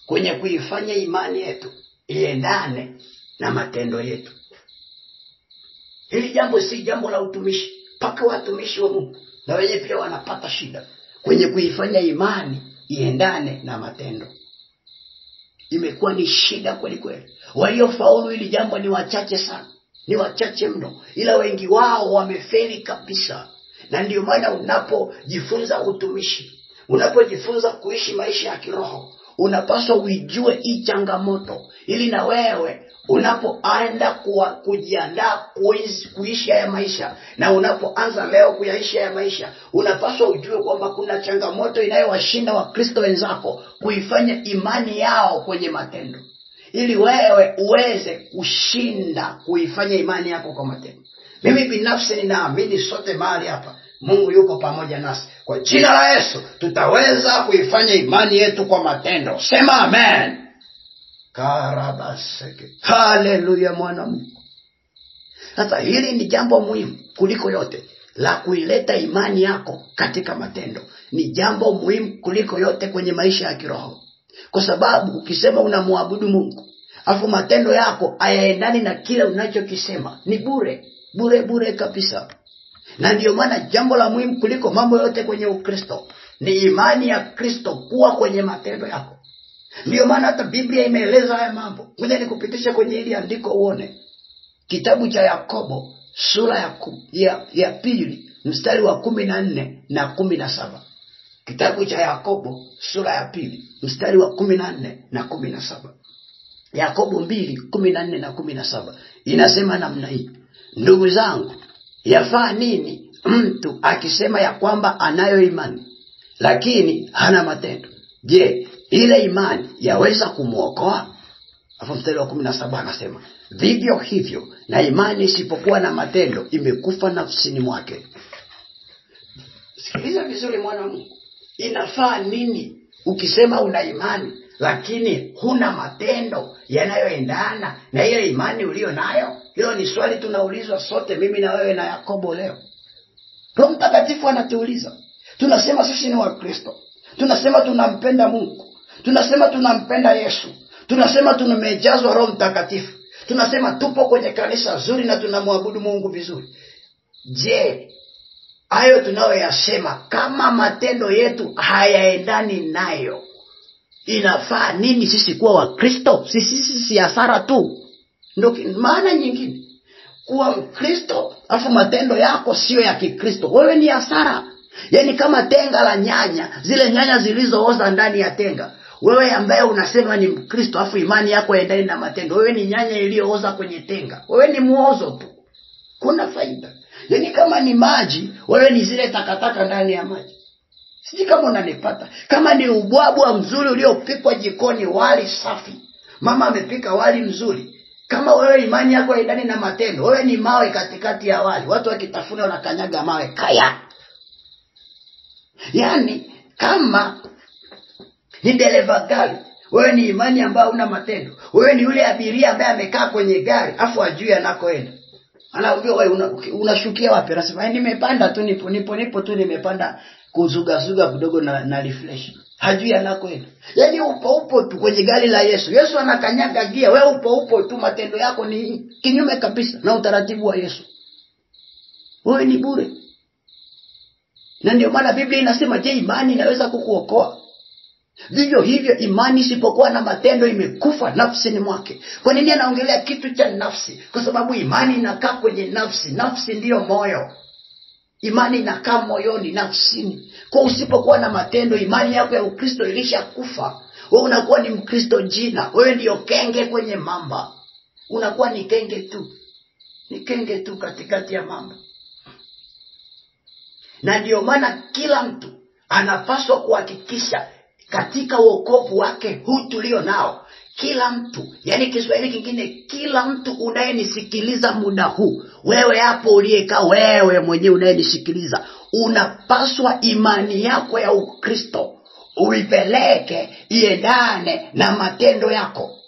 kwenye kuifanya imani yetu iendane na matendo yetu. Hili jambo si jambo la utumishi, mpaka watumishi wa Mungu na wenye pia wanapata shida kwenye kuifanya imani iendane na matendo. Imekuwa ni shida kweli kweli. Waliofaulu hili jambo ni wachache sana, ni wachache mno, ila wengi wao wamefeli kabisa. Na ndio maana unapojifunza utumishi, unapojifunza kuishi maisha ya kiroho, unapaswa uijue hii changamoto, ili na wewe unapoanza kujiandaa kuishi haya maisha, na unapoanza leo kuyaishi haya maisha, unapaswa ujue kwamba kuna changamoto inayowashinda Wakristo wenzako kuifanya imani yao kwenye matendo, ili wewe uweze kushinda kuifanya imani yako kwa matendo. Mimi binafsi ninaamini sote mahali hapa Mungu yuko pamoja nasi. Kwa jina la Yesu tutaweza kuifanya imani yetu kwa matendo. Sema amen. Karabaseke. Haleluya mwana Mungu. Sasa hili ni jambo muhimu kuliko yote, la kuileta imani yako katika matendo. Ni jambo muhimu kuliko yote kwenye maisha ya kiroho. Kwa sababu ukisema unamwabudu Mungu, afu matendo yako hayaendani na kile unachokisema, ni bure kabisa. Na ndio maana jambo la muhimu kuliko mambo yote kwenye Ukristo ni imani ya Kristo kuwa kwenye matendo yako. Ndio maana hata Biblia imeeleza haya mambo. Ngoja nikupitisha kwenye hili andiko uone. Kitabu cha Yakobo sura ya pili mstari wa 14 na 17. Kitabu cha Yakobo sura ya pili mstari wa 14 na 17. Yakobo 2:14 na 17 inasema namna hii: ndugu zangu, yafaa nini mtu akisema ya kwamba anayo imani lakini hana matendo? Je, ile imani yaweza kumuokoa? Hapo mstari wa 17 anasema, vivyo hivyo na imani isipokuwa na matendo imekufa nafsini mwake. Sikiliza vizuri mwana Mungu. Inafaa nini ukisema una imani lakini huna matendo yanayoendana na ile imani ulio nayo? Hilo ni swali tunaulizwa sote, mimi na wewe na Yakobo leo. Roho Mtakatifu anatuuliza. Tunasema sisi ni Wakristo, tunasema tunampenda Mungu, tunasema tunampenda Yesu, tunasema tumejazwa Roho Mtakatifu, tunasema tupo kwenye kanisa zuri na tunamwabudu Mungu vizuri. Je, hayo tunayoyasema kama matendo yetu hayaendani nayo, inafaa nini sisi kuwa Wakristo? Sisi hasara tu. Ndio maana nyingine. Kuwa Mkristo afu matendo yako sio ya Kikristo, wewe ni hasara. Yaani kama tenga la nyanya, zile nyanya zilizooza ndani ya tenga. Wewe ambaye unasema ni Mkristo afu imani yako haendani na matendo, wewe ni nyanya iliyooza kwenye tenga. Wewe ni muozo tu. Kuna faida. Yaani kama ni maji, wewe ni zile takataka ndani ya maji. Sisi kama unanipata. Kama ni ubwabwa mzuri uliopikwa jikoni, wali safi, mama amepika wali mzuri, kama wewe imani yako haendani na matendo, wewe ni mawe katikati ya wali. Watu wakitafuna wanakanyaga mawe kaya. Yaani kama ni dereva gari, wewe ni imani ambayo una matendo. Wewe ni yule abiria ambaye amekaa kwenye gari afu ajui anakoenda. Anaambia wewe unashukia wapi? Anasema nimepanda tu, nipo tu, nimepanda kuzuga kidogo na refresh. Hajui anakoenda. Yaani upo tu kwenye gari la Yesu. Yesu anakanyaga gia, wewe upo tu, matendo yako ni kinyume kabisa na utaratibu wa Yesu. Wewe ni bure. Na ndio maana Biblia inasema, je, imani inaweza kukuokoa? Vivyo hivyo imani isipokuwa na matendo imekufa nafsini mwake. Kwa nini anaongelea kitu cha nafsi? Kwa sababu imani inakaa kwenye nafsi. Nafsi ndiyo moyo. Imani inakaa moyoni, nafsini. Kwa usipokuwa na matendo, imani yako ya Ukristo ilishakufa. Wewe unakuwa ni Mkristo jina. Wewe ndio kenge kwenye mamba. Unakuwa ni kenge tu. Ni kenge tu katikati ya mamba. Na ndio maana kila mtu anapaswa kuhakikisha katika wokovu wake huu tulio nao, Kila mtu, yani Kiswahili kingine, kila mtu unayenisikiliza muda huu, wewe hapo uliyekaa, wewe mwenyewe unayenisikiliza, unapaswa imani yako ya Ukristo uipeleke iendane na matendo yako.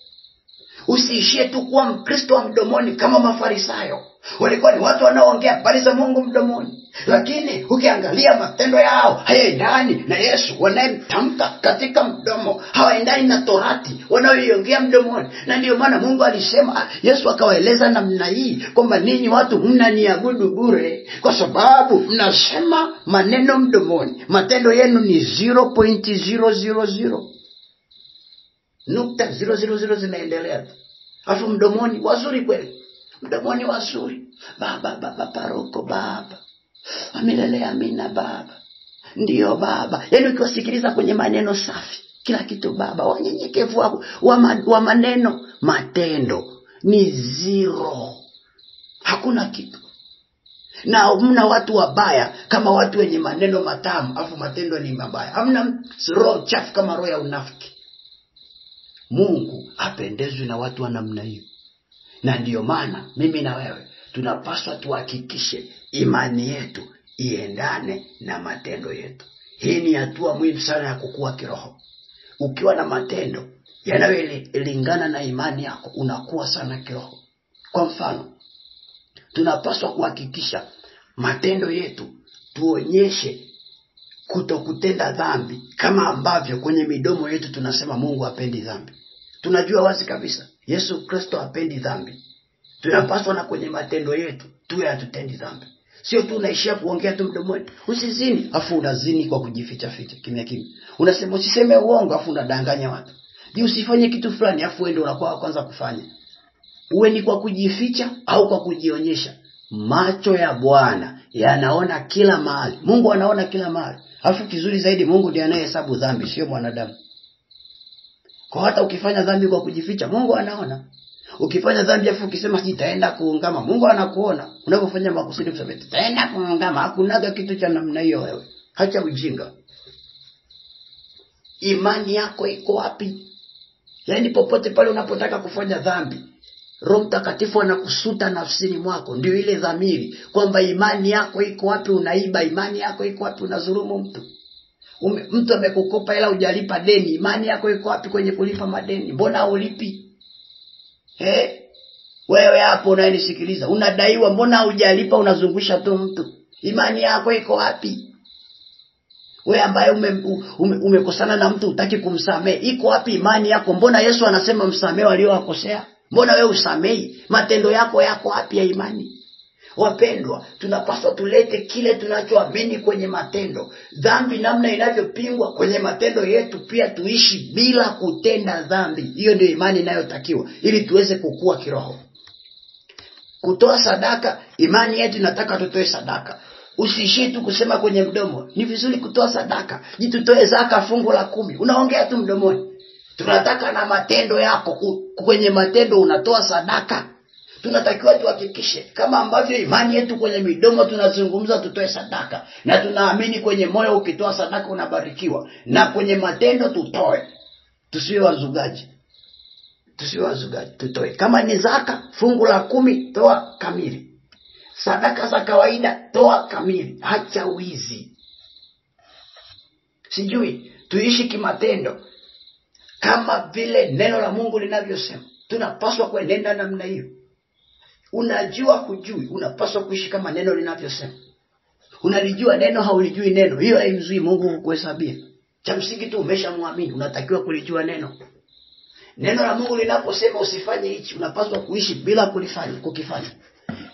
Usiishie tu kuwa Mkristo wa mdomoni kama Mafarisayo. Walikuwa ni watu wanaoongea habari za Mungu mdomoni, lakini ukiangalia matendo yao hayaendani na Yesu wanayemtamka katika mdomo, hawaendani na Torati wanayoiongea mdomoni. Na ndio maana Mungu alisema, Yesu akawaeleza namna hii kwamba ninyi watu mnaniabudu bure kwa sababu mnasema maneno mdomoni, matendo yenu ni 0.000. Nukta 000 zinaendelea. Alafu mdomoni wazuri kweli. Mdomoni wazuri. Baba paroko baba. Amilele amina baba. Ndiyo baba. Yaani ukiwasikiliza kwenye maneno safi, kila kitu baba, wanyenyekevu wa maneno, matendo ni 0. Hakuna kitu. Na mna watu wabaya kama watu wenye maneno matamu afu matendo ni mabaya. Hamna roho chafu kama roho ya unafiki. Mungu apendezwe na watu wa namna hiyo. Na ndiyo maana mimi na wewe tunapaswa tuhakikishe imani yetu iendane na matendo yetu. Hii ni hatua muhimu sana ya kukua kiroho. Ukiwa na matendo yanayolingana na imani yako, unakuwa sana kiroho. Kwa mfano, tunapaswa kuhakikisha matendo yetu tuonyeshe kutokutenda dhambi, kama ambavyo kwenye midomo yetu tunasema Mungu hapendi dhambi. Tunajua wazi kabisa Yesu Kristo hapendi dhambi. Tunapaswa na kwenye matendo yetu tuwe hatutendi dhambi. Sio tu unaishia kuongea tu mdomoni, usizini afu unazini kwa kujificha ficha kimya kimya. Unasema usiseme uongo afu unadanganya watu. Usifanye kitu fulani afu wewe ndio unakuwa kwanza kufanya. Uwe ni kwa kujificha au kwa kujionyesha. Macho ya Bwana yanaona kila mahali. Mungu anaona kila mahali. Afu kizuri zaidi, Mungu ndiye anayehesabu dhambi, sio mwanadamu. Kwa hata ukifanya dhambi kwa kujificha, Mungu anaona. Ukifanya dhambi afu ukisema sitaenda kuungama, Mungu anakuona. Unapofanya makusudi kusema sitaenda kuungama, hakunaga kitu cha namna hiyo wewe. Acha ujinga. Imani yako iko wapi? Yaani popote pale unapotaka kufanya dhambi, Roho Mtakatifu anakusuta nafsini mwako, ndio ile dhamiri kwamba imani yako iko wapi. Unaiba, imani yako iko wapi? Unadhulumu mtu. Mtu amekukopa hela hujalipa deni, imani yako iko wapi kwenye kulipa madeni? Mbona ulipi? Wewe hapo unayenisikiliza, unadaiwa, mbona hujalipa, unazungusha tu mtu? Imani yako iko wapi? Wewe ambaye umekosana na mtu utaki kumsamehe, iko wapi imani yako? Mbona Yesu anasema msamehe waliowakosea? Mbona wewe usamehi? Matendo yako yako wapi ya imani? Wapendwa, tunapaswa tulete kile tunachoamini kwenye matendo. Dhambi namna inavyopingwa kwenye matendo yetu, pia tuishi bila kutenda dhambi. Hiyo ndio imani inayotakiwa ili tuweze kukua kiroho. Kutoa sadaka, imani yetu inataka tutoe sadaka. Usiishie tu kusema kwenye mdomo. Ni vizuri kutoa sadaka. Jitutoe zaka fungu la 10. Unaongea tu mdomoni. Tunataka na matendo yako. Kwenye matendo unatoa sadaka. Tunatakiwa tuhakikishe kama ambavyo imani yetu kwenye midomo tunazungumza tutoe sadaka, na tunaamini kwenye moyo ukitoa sadaka unabarikiwa, na kwenye matendo tutoe. Tusiwe wazugaji. Tutoe. Kama ni zaka fungu la 10 toa kamili. Sadaka za kawaida toa kamili. Acha wizi. Sijui tuishi kimatendo kama vile neno la Mungu linavyosema. Tunapaswa kuenenda namna hiyo. Unajua kujui, unapaswa kuishi kama neno linavyosema. Unalijua neno, haulijui neno, hiyo haimzui Mungu kukuhesabia. Cha msingi tu umeshamwamini, unatakiwa kulijua neno. Neno la Mungu linaposema usifanye hichi, unapaswa kuishi bila kukifanya.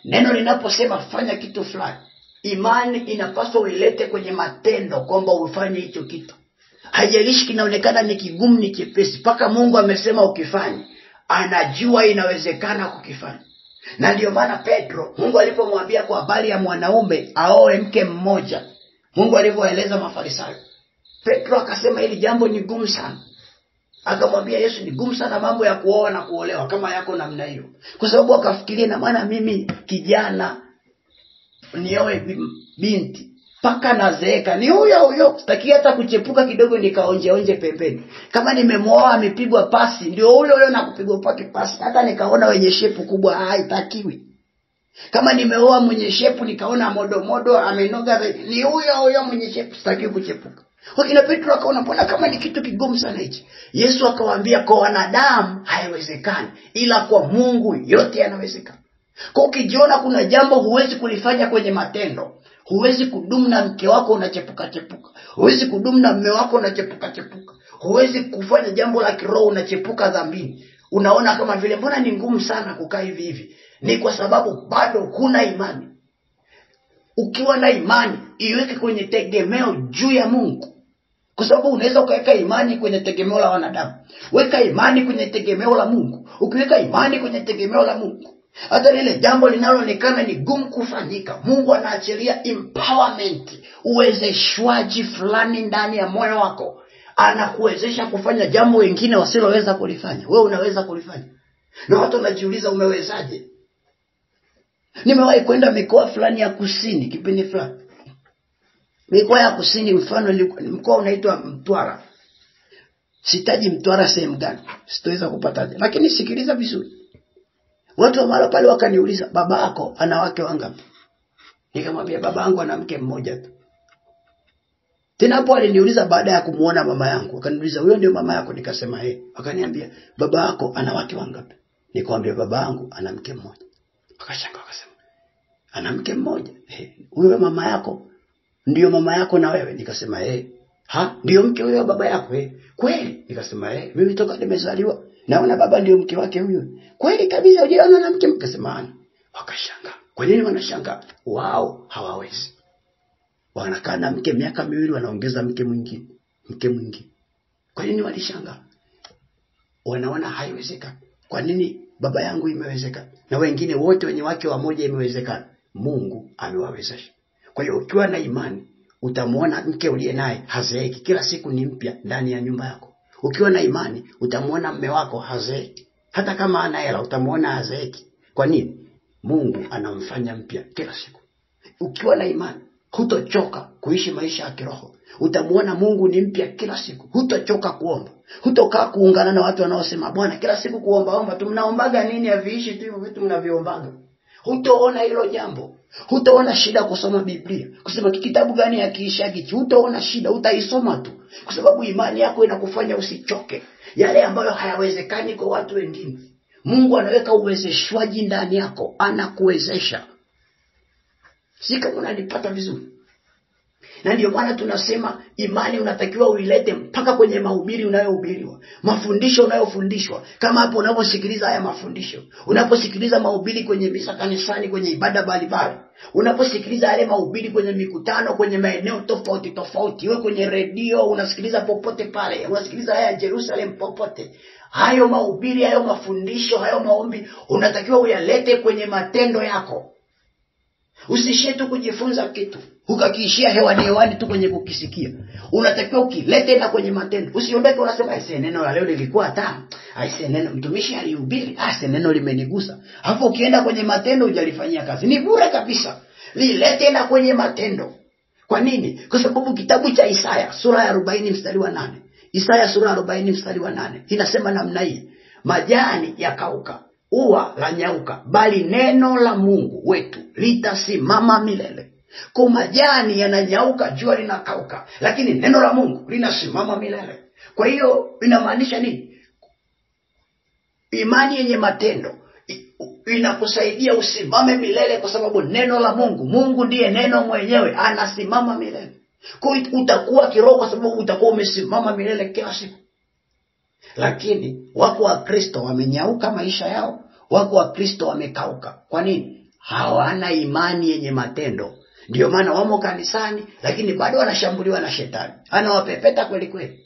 Neno linaposema fanya kitu fulani, imani inapaswa uilete kwenye matendo kwamba ufanye hicho kitu. Haijalishi kinaonekana ni kigumu ni chepesi, paka Mungu amesema ukifanye, anajua inawezekana kukifanya. Na ndio maana Petro, Mungu alipomwambia kwa habari ya mwanaume aoe mke mmoja, Mungu alivyoeleza Mafarisayo, Petro akasema hili jambo ni gumu sana. Akamwambia Yesu, ni gumu sana mambo ya kuoa na kuolewa kama yako namna hiyo. Kwa sababu akafikiria, na maana mimi kijana nioe binti, Paka nazeeka ni huyo huyo, sitaki hata kuchepuka kidogo nikaonje pembeni. Kama nimemuoa amepigwa pasi, ndio huyo huyo na kupigwa pasi. Hata nikaona wenye shepu kubwa haitakiwi. Kama nimeoa mwenye shepu nikaona modo amenoga, ni huyo huyo mwenye shepu, sitaki kuchepuka. Wakina Petro akaona mbona kama ni kitu kigumu sana hichi. Yesu akawaambia kwa wanadamu haiwezekani, ila kwa Mungu yote yanawezekana. Kwa ukijiona kuna jambo huwezi kulifanya kwenye matendo, huwezi kudumu na mke wako unachepuka, huwezi kudumu na mume wako unachepuka, huwezi kufanya jambo la kiroho unachepuka dhambini, unaona kama vile mbona ni ngumu sana kukaa hivi, ni kwa sababu bado huna imani. Ukiwa na imani, iweke kwenye tegemeo juu ya Mungu. Kwa sababu unaweza ukaweka imani kwenye tegemeo la wanadamu. Weka imani kwenye tegemeo la Mungu. Ukiweka imani kwenye tegemeo la Mungu, hata lile jambo linaloonekana ni gumu kufanyika, Mungu anaachilia empowerment, uwezeshwaji fulani ndani ya moyo wako. Anakuwezesha kufanya jambo wengine wasiloweza kulifanya, wewe unaweza kulifanya. Na watu wanajiuliza umewezaje? Nimewahi kwenda mikoa fulani ya kusini kipindi fulani. Mikoa ya kusini, mfano mkoa unaitwa Mtwara. Sitaji Mtwara sehemu gani, sitaweza kupataje, lakini sikiliza vizuri. Watu wa mara pale wakaniuliza, baba yako ana wake wangapi? Nikamwambia baba yangu ana mke mmoja tu. Tena hapo aliniuliza baada ya kumuona mama yangu, akaniuliza huyo ndio mama yako? Nikasema akaniambia baba yako ana wake wangapi? Nikamwambia baba yangu ana mke mmoja. Akashangaa akasema ana mke mmoja? Huyo mama yako ndio mama yako na wewe? Nikasema ndio mke huyo baba yako? Kweli? Nikasema mimi toka nimezaliwa naona baba ndio mke wake huyo. Kweli kabisa, hujaona na mke? Nikasema ana. Wakashangaa. Kwa nini wanashangaa? Wao hawawezi. Wanakaa na mke miaka 2 wanaongeza mke mwingine. Kwa nini walishangaa? Wanaona haiwezekani. Kwa nini baba yangu imewezekana na wengine wote wenye wake wa moja imewezekana? Mungu amewawezesha. Kwa hiyo ukiwa na imani, utamuona mke uliye naye hazeeki, kila siku ni mpya ndani ya nyumba yako. Ukiwa na imani, utamuona mume wako hazeeki, hata kama ana hela utamuona hazeeki. Kwa nini? Mungu anamfanya mpya kila siku. Ukiwa na imani, hutochoka kuishi maisha ya kiroho. Utamuona Mungu ni mpya kila siku. Hutochoka kuomba. Hutokaa kuungana na watu wanaosema Bwana kila siku kuomba tu. Mnaombaga nini? Haviishi tu hivyo vitu mnavyoombaga. Hutoona hilo jambo. Hutaona shida kusoma Biblia. Kusema kitabu gani yakiisha kichi, hutaona shida, utaisoma tu. Kwa sababu imani yako inakufanya usichoke. Yale ambayo hayawezekani kwa watu wengine, Mungu anaweka uwezeshwaji ndani yako, anakuwezesha. Si kama unanipata vizuri? Na ndio maana tunasema imani unatakiwa uilete mpaka kwenye mahubiri unayohubiriwa, mafundisho unayofundishwa. Kama hapo unaposikiliza haya mafundisho, unaposikiliza mahubiri kwenye misa kanisani, kwenye ibada mbalimbali, unaposikiliza yale mahubiri kwenye mikutano, kwenye maeneo tofauti, wewe kwenye redio unasikiliza popote pale, unasikiliza haya Jerusalem popote, hayo mahubiri, hayo mafundisho, hayo maombi unatakiwa uyalete kwenye matendo yako. Usishie tu kujifunza kitu ukakiishia hewani tu kwenye kukisikia. Unatakiwa ukilete na kwenye matendo. Usiondoke unasema neno la leo lilikuwa tamu, neno mtumishi alihubiri, neno limenigusa. Hapo ukienda kwenye matendo hujalifanyia kazi, ni bure kabisa. Lilete na kwenye matendo. Kwa nini? Kwa sababu kitabu cha Isaya sura ya 40 mstari wa 8, Isaya sura ya 40 mstari wa 8 inasema namna hii: majani yakauka, ua la nyauka, bali neno la Mungu wetu litasimama milele. Kwa majani yananyauka, jua linakauka, lakini neno la Mungu linasimama milele. Kwa hiyo inamaanisha nini? Imani yenye matendo inakusaidia usimame milele, kwa sababu neno la Mungu ndiye neno mwenyewe, anasimama milele. Kwa hiyo utakuwa kiroho kwa sababu utakuwa umesimama milele kila siku. Lakini wako wa Kristo wamenyauka maisha yao, wako wa Kristo wamekauka. Kwa nini? Hawana imani yenye matendo. Ndio maana wamo kanisani lakini bado wanashambuliwa na shetani. Anawapepeta kweli kweli.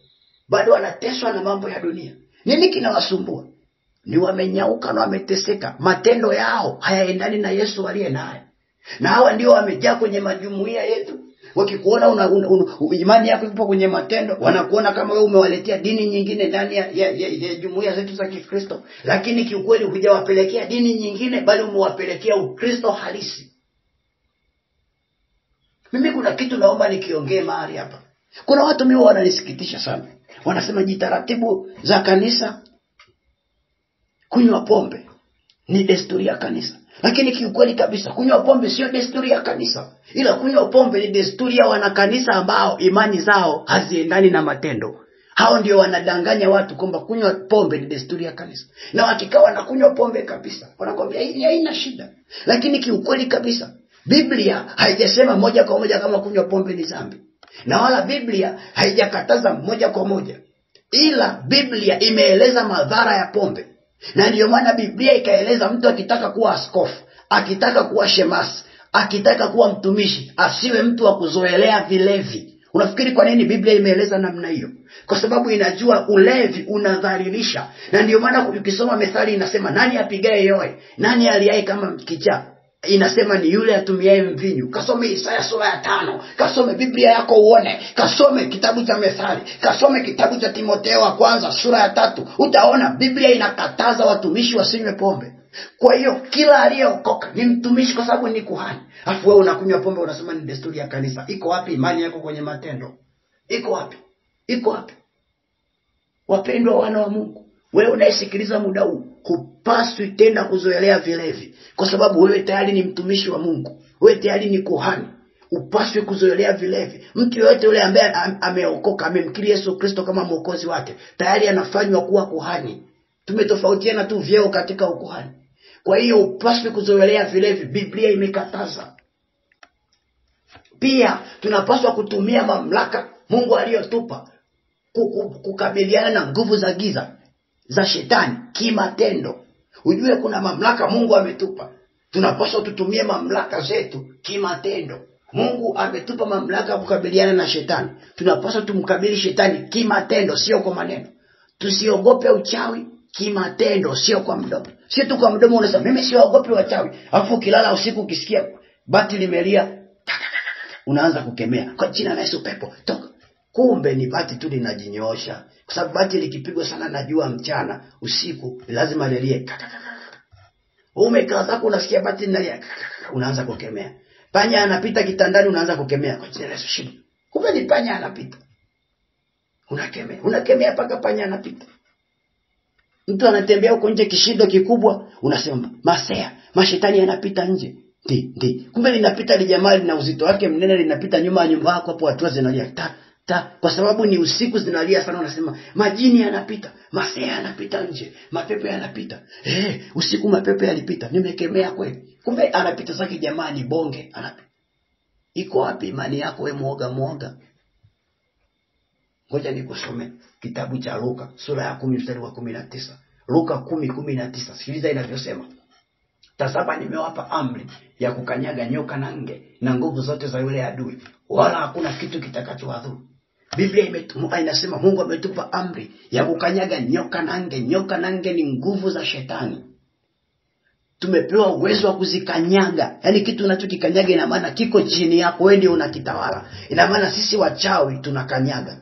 Bado wanateswa na mambo ya dunia. Nini kinawasumbua? Ni wamenyauka na wameteseka. Matendo yao hayaendani na Yesu aliye naye. Na hawa ndio wamejaa kwenye majumuiya yetu. Wakikuona imani yako ipo kwenye matendo, wanakuona kama wewe umewaletea dini nyingine ndani ya jumuiya zetu za Kikristo. Lakini kiukweli hujawapelekea dini nyingine, bali umewapelekea Ukristo halisi. Mimi kuna kitu naomba nikiongee mahali hapa. Kuna watu mimi wananisikitisha sana. Wanasema jitaratibu za kanisa, kunywa pombe ni desturi ya kanisa. Lakini kiukweli kabisa kunywa pombe sio desturi ya kanisa. Ila kunywa pombe ni desturi ya wanakanisa ambao imani zao haziendani na matendo. Hao ndio wanadanganya watu kwamba kunywa pombe ni desturi ya kanisa. Na wakikaa wanakunywa pombe kabisa, wanakwambia hii haina shida. Lakini kiukweli kabisa Biblia haijasema moja kwa moja kama kunywa pombe ni dhambi. Na wala Biblia haijakataza moja kwa moja. Ila Biblia imeeleza madhara ya pombe. Na ndio maana Biblia ikaeleza mtu akitaka kuwa askofu, akitaka kuwa shemasi, akitaka kuwa mtumishi, asiwe mtu wa kuzoelea vilevi. Unafikiri kwa nini Biblia imeeleza namna hiyo? Kwa sababu inajua ulevi unadhalilisha. Na ndio maana ukisoma Methali inasema nani apigaye yoe, nani aliaye kama kichaa, inasema ni yule atumiaye mvinyo. Kasome Isaya sura ya 5, kasome Biblia yako uone, kasome kitabu cha Methali, kasome kitabu cha Timotheo wa kwanza sura ya 3. Utaona Biblia inakataza watumishi wasinywe pombe. Kwa hiyo kila aliyeokoka ni mtumishi kwa sababu ni kuhani. Afu wewe unakunywa pombe unasema ni desturi ya kanisa. Iko wapi imani yako kwenye matendo? Iko wapi? Iko wapi? Wapendwa wana wa Mungu, wewe unayesikiliza muda huu, hupaswi tena kuzoelea vilevi. Kwa sababu wewe tayari ni mtumishi wa Mungu. Wewe tayari ni kuhani. Upaswi kuzoelea vilevi. Mtu yote yule ambaye ameokoka, amemkiri Yesu Kristo kama mwokozi wake, tayari anafanywa kuwa kuhani. Tumetofautiana tu vyeo katika ukuhani. Kwa hiyo upaswi kuzoelea vilevi. Biblia imekataza. Pia tunapaswa kutumia mamlaka Mungu aliyotupa kukabiliana na nguvu za giza za shetani kimatendo. Ujue kuna mamlaka Mungu ametupa. Tunapaswa tutumie mamlaka zetu kimatendo. Mungu ametupa mamlaka kukabiliana na shetani. Tunapaswa tumkabili shetani kimatendo, sio kwa maneno. Tusiogope uchawi kimatendo, sio kwa mdomo. Sio tu kwa mdomo unasema mimi siogopi wachawi. Alafu ukilala usiku ukisikia bati limelia, unaanza kukemea kwa jina la Yesu, pepo toka. Kumbe ni bati tu linajinyoosha. Kwa sababu bati likipigwa sana na jua mchana, usiku lazima lilie. Umekaa zako unasikia bati linalia, unaanza kukemea. Panya anapita kitandani unaanza kukemea kwa jina la Yesu, shiba. Kumbe ni panya anapita. Unakemea paka panya anapita. Mtu anatembea huko nje kishindo kikubwa, unasema masea, mashetani yanapita nje. Ndi. Kumbe linapita lijamali na uzito wake mnene, linapita nyuma ya nyumba yako, hapo watu zinalia kwa sababu ni usiku zinalia sana, unasema majini yanapita, masea yanapita nje, mapepo yanapita. Usiku mapepo yalipita, nimekemea kweli. Kumbe anapita zake jamani bonge anapita. Iko wapi imani yako wewe muoga? Ngoja nikusome kitabu cha Luka sura ya 10 mstari wa 19. Luka 10:19. Sikiliza inavyosema. Tazama nimewapa amri ya kukanyaga nyoka na nge na nguvu zote za yule adui, wala hakuna kitu kitakachowadhuru. Biblia inasema Mungu ametupa amri ya kukanyaga nyoka na nge. Nyoka na nge ni nguvu za shetani. Tumepewa uwezo wa kuzikanyaga. Yaani kitu unachokikanyaga ina maana kiko chini yako, wewe ndio unakitawala. Ina maana sisi wachawi tunakanyaga.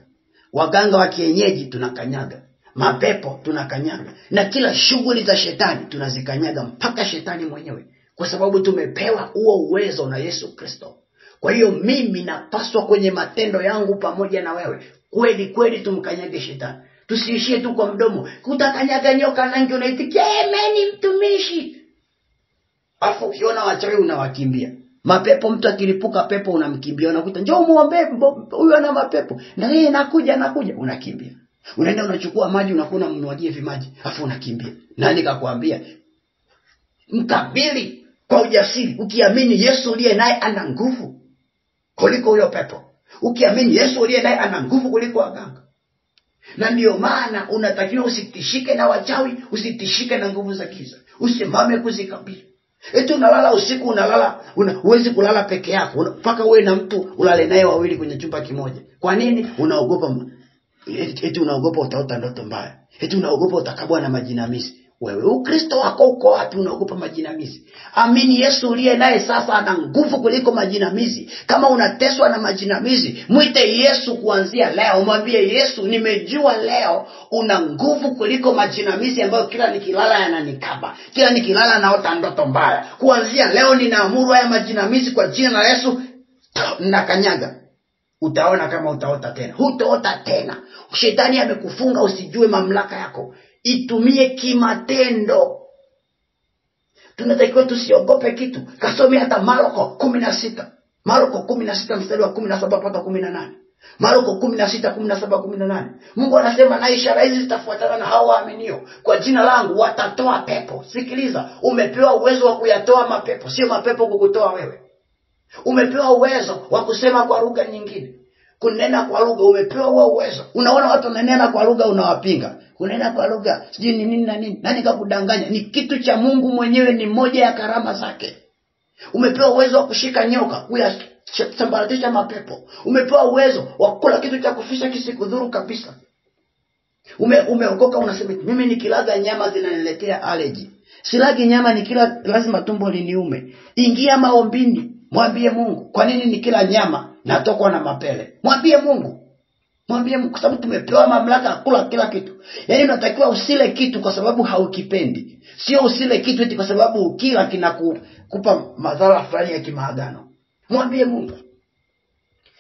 Waganga wa kienyeji tunakanyaga. Mapepo tunakanyaga. Na kila shughuli za shetani tunazikanyaga, mpaka shetani mwenyewe. Kwa sababu tumepewa huo uwezo na Yesu Kristo. Kwa hiyo mimi napaswa kwenye matendo yangu pamoja na wewe kweli tumkanyage shetani. Tusiishie tu kwa mdomo. Kutakanyaga nyoka na nge unaitikia amen mtumishi. Afu ukiona wachawi unawakimbia. Mapepo, mtu akilipuka pepo unamkimbia, unakuta njoo muombe huyu ana mapepo. Na yeye nakuja unakimbia. Unaenda unachukua maji unakuwa unamwagie vimaji, afu unakimbia. Nani kakwambia? Mkabili kwa ujasiri ukiamini Yesu uliye naye ana nguvu kuliko huyo pepo. Ukiamini Yesu uliye naye ana nguvu kuliko waganga. Na ndio maana unatakiwa usitishike na wachawi, usitishike na nguvu za giza. Usimame kuzikabili. Eti unalala usiku, huwezi kulala peke yako. Mpaka uwe na mtu ulale naye wawili kwenye chumba kimoja. Kwa nini? Unaogopa. Eti unaogopa utaota ndoto mbaya. Eti unaogopa utakabwa na majinamizi. Wewe Ukristo wako uko wapi unaogopa majinamizi? Amini Yesu uliye naye sasa ana nguvu kuliko majinamizi. Kama unateswa na majinamizi, mwite Yesu kuanzia leo. Mwambie Yesu, nimejua leo una nguvu kuliko majinamizi ambayo kila nikilala yananikaba. Kila nikilala naota ndoto mbaya. Kuanzia leo ninaamuru haya majinamizi kwa jina la Yesu, na kanyaga, utaona kama utaota tena. Hutaota tena. Shetani amekufunga usijue mamlaka yako. Itumie kimatendo. Tunatakiwa tusiogope kitu. Kasome hata Marko 16. Marko 16 mstari wa 17 mpaka 18. Marko 16:17-18. Mungu anasema na ishara hizi zitafuatana na hao waaminio. Kwa jina langu watatoa pepo. Sikiliza, umepewa uwezo wa kuyatoa mapepo, sio mapepo kukutoa wewe. Umepewa uwezo wa kusema kwa lugha nyingine. Kunena kwa lugha umepewa huo uwezo. Unaona watu wananena kwa lugha unawapinga. Kunena kwa lugha sijui ni nini na nini. Nani kakudanganya? Ni kitu cha Mungu mwenyewe, ni moja ya karama zake. Umepewa uwezo wa kushika nyoka, kuyasambaratisha mapepo. Umepewa uwezo wa kula kitu cha kufisha kisikudhuru kabisa. Umeokoka unasema mimi nikilaga nyama zinaniletea allergy. Silagi nyama nikila lazima tumbo liniume. Ingia maombini, mwambie Mungu, kwa nini nikila nyama natokwa na mapele? Mwambie Mungu. Mwambie Mungu, kwa sababu tumepewa mamlaka kula kila kitu. Yaani unatakiwa usile kitu kwa sababu haukipendi. Sio usile kitu eti kwa sababu ukila kinakupa madhara fulani ya kimaagano. Mwambie Mungu.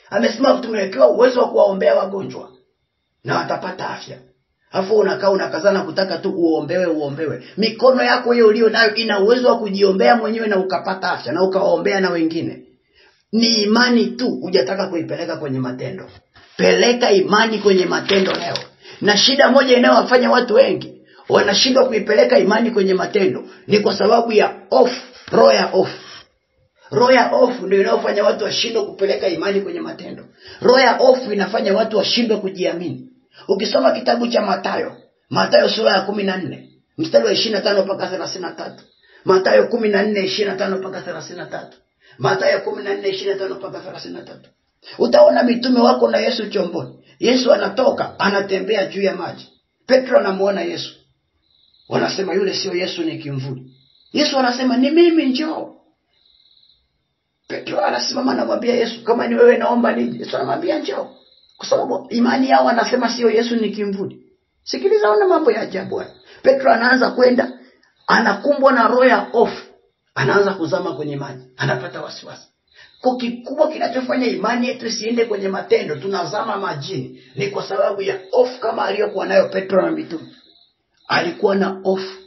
Amesema tumewekewa uwezo wa kuwaombea wagonjwa na watapata afya. Alafu unakaa unakazana kutaka tu uombewe. Mikono yako hiyo ulio nayo ina uwezo wa kujiombea mwenyewe na ukapata afya na ukawaombea na wengine. Ni imani tu hujataka kuipeleka kwenye matendo. Peleka imani kwenye matendo leo. Na shida moja inayowafanya watu wengi wanashindwa kuipeleka imani kwenye matendo ni kwa sababu ya roho ya hofu. Roho ya hofu ndio inayofanya watu washindwe kupeleka imani kwenye matendo. Roho ya hofu inafanya watu washindwe kujiamini. Ukisoma kitabu cha Mathayo sura ya 14 mstari wa 25 mpaka 33. Mathayo 14:25 mpaka 33. Mathayo 14:25 mpaka 33. Utaona mitume wako na Yesu chomboni. Yesu anatoka, anatembea juu ya maji. Petro anamuona Yesu. Wanasema yule sio Yesu, ni kimvuli. Yesu anasema ni mimi, njoo. Petro anasimama anamwambia Yesu, kama ni wewe naomba nije. Yesu anamwambia njoo. Kwa sababu imani yao anasema sio Yesu, ni kimvuli. Sikiliza, ona mambo ya ajabu. Petro anaanza kwenda, anakumbwa na roho ya hofu. Anaanza kuzama kwenye maji. Anapata wasiwasi. Kwa kikubwa kinachofanya imani yetu isiende kwenye matendo, tunazama majini, ni kwa sababu ya hofu kama aliyokuwa nayo Petro na mitume. Alikuwa na hofu.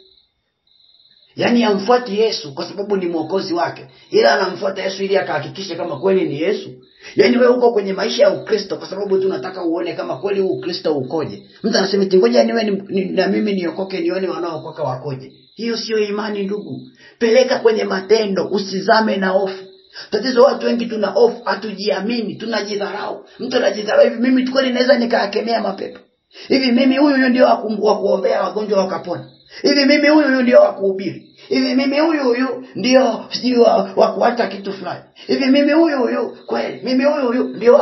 Yaani amfuati Yesu kwa sababu ni mwokozi wake, ila anamfuata Yesu ili akahakikishe kama kweli ni Yesu. Yaani wewe uko kwenye maisha ya Ukristo kwa sababu tunataka uone kama kweli Ukristo ukoje. Mtu anasema ngoja niwe na mimi niokoke nione wanaookoka wakoje. Hiyo sio imani ndugu. Peleka kwenye matendo, usizame na hofu. Tatizo watu wengi tuna hofu, hatujiamini, tunajidharau. Mtu anajidharau hivi, mimi kweli naweza nikakemea mapepo. Hivi mimi huyu ndio wa kuombea wagonjwa wakapona. Hivi mimi huyu ndio wa kuhubiri. Hivi mimi huyu ndio sio wa kuacha kitu fulani. Hivi mimi huyu kweli, mimi huyu ndio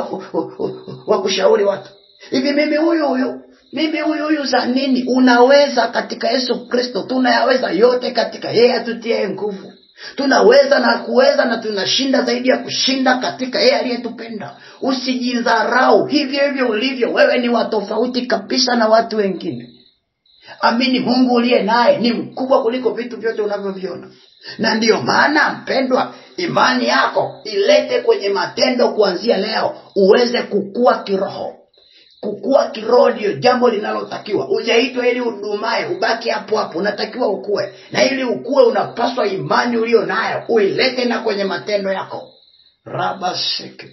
wa kushauri watu. Hivi mimi huyu za nini? Unaweza katika Yesu Kristo. Tunayaweza yote katika yeye atutiaye nguvu. Tunaweza na kuweza na tunashinda zaidi ya kushinda katika yeye aliyetupenda. Usijidharau. Hivyo ulivyo wewe ni wa tofauti kabisa na watu wengine. Amini Mungu uliye naye ni mkubwa kuliko vitu vyote unavyoviona. Na ndiyo maana mpendwa, imani yako ilete kwenye matendo kuanzia leo, uweze kukua kiroho. Kukua kiroho ndio jambo linalotakiwa. Hujaitwa ili udumae ubaki hapo hapo, unatakiwa ukue. Na ili ukue unapaswa imani ulio nayo uilete na kwenye matendo yako. Rabaseke.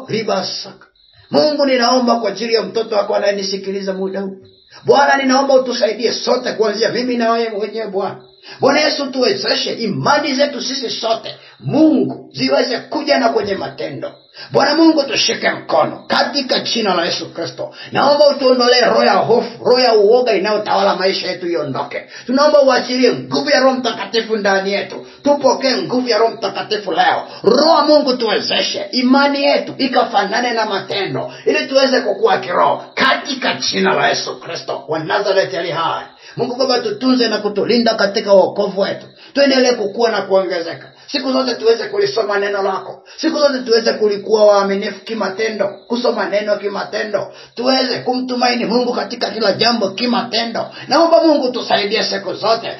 Ribasaka. Mungu, ninaomba kwa ajili ya mtoto wako anayenisikiliza muda huu. Bwana, ninaomba utusaidie sote kuanzia mimi na wewe mwenyewe Bwana. Bwana Yesu, tuwezeshe imani zetu sisi sote Mungu ziweze kuja na kwenye matendo. Bwana Mungu, tushike mkono katika jina la Yesu Kristo. Naomba utuondolee roho ya hofu, roho ya uoga inayotawala maisha yetu iondoke. Tunaomba uachilie nguvu ya Roho Mtakatifu ndani yetu. Tupokee nguvu ya Roho Mtakatifu leo. Roho Mungu, tuwezeshe imani yetu ikafanane na matendo ili tuweze kukua kiroho katika jina la Yesu Kristo wa Nazareti ali hai. Mungu Baba, tutunze na kutulinda katika wokovu wetu. tuendelee kukua na kuongezeka. Siku zote tuweze kulisoma neno lako. Siku zote tuweze kulikuwa waaminifu kimatendo, kusoma neno kimatendo. Tuweze kumtumaini Mungu katika kila jambo kimatendo. Naomba Mungu tusaidie siku zote.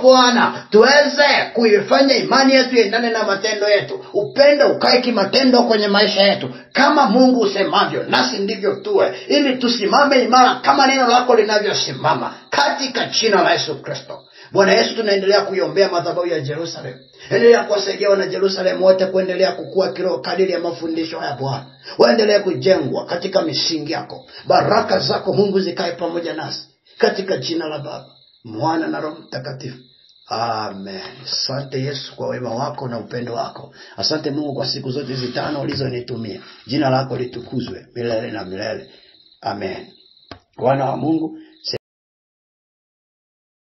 Bwana, tuweze kuifanya imani yetu iendane na matendo yetu. Upendo ukae kimatendo kwenye maisha yetu. Kama Mungu usemavyo, nasi ndivyo tuwe, ili tusimame imara kama neno lako linavyosimama, katika jina la Yesu Kristo. Bwana Yesu, tunaendelea kuiombea madhabahu ya Jerusalem. Endelea kuwasaidia wana Jerusalem wote kuendelea kukua kiroho kadiri ya mafundisho ya Bwana. Waendelee kujengwa katika misingi yako. Baraka zako Mungu zikae pamoja nasi, katika jina la Baba, Mwana na Roho Mtakatifu. Amen. Asante Yesu kwa wema wako na upendo wako. Asante Mungu kwa siku zote hizi 5 ulizonitumia. Jina lako litukuzwe milele na milele. Amen. Wana wa Mungu,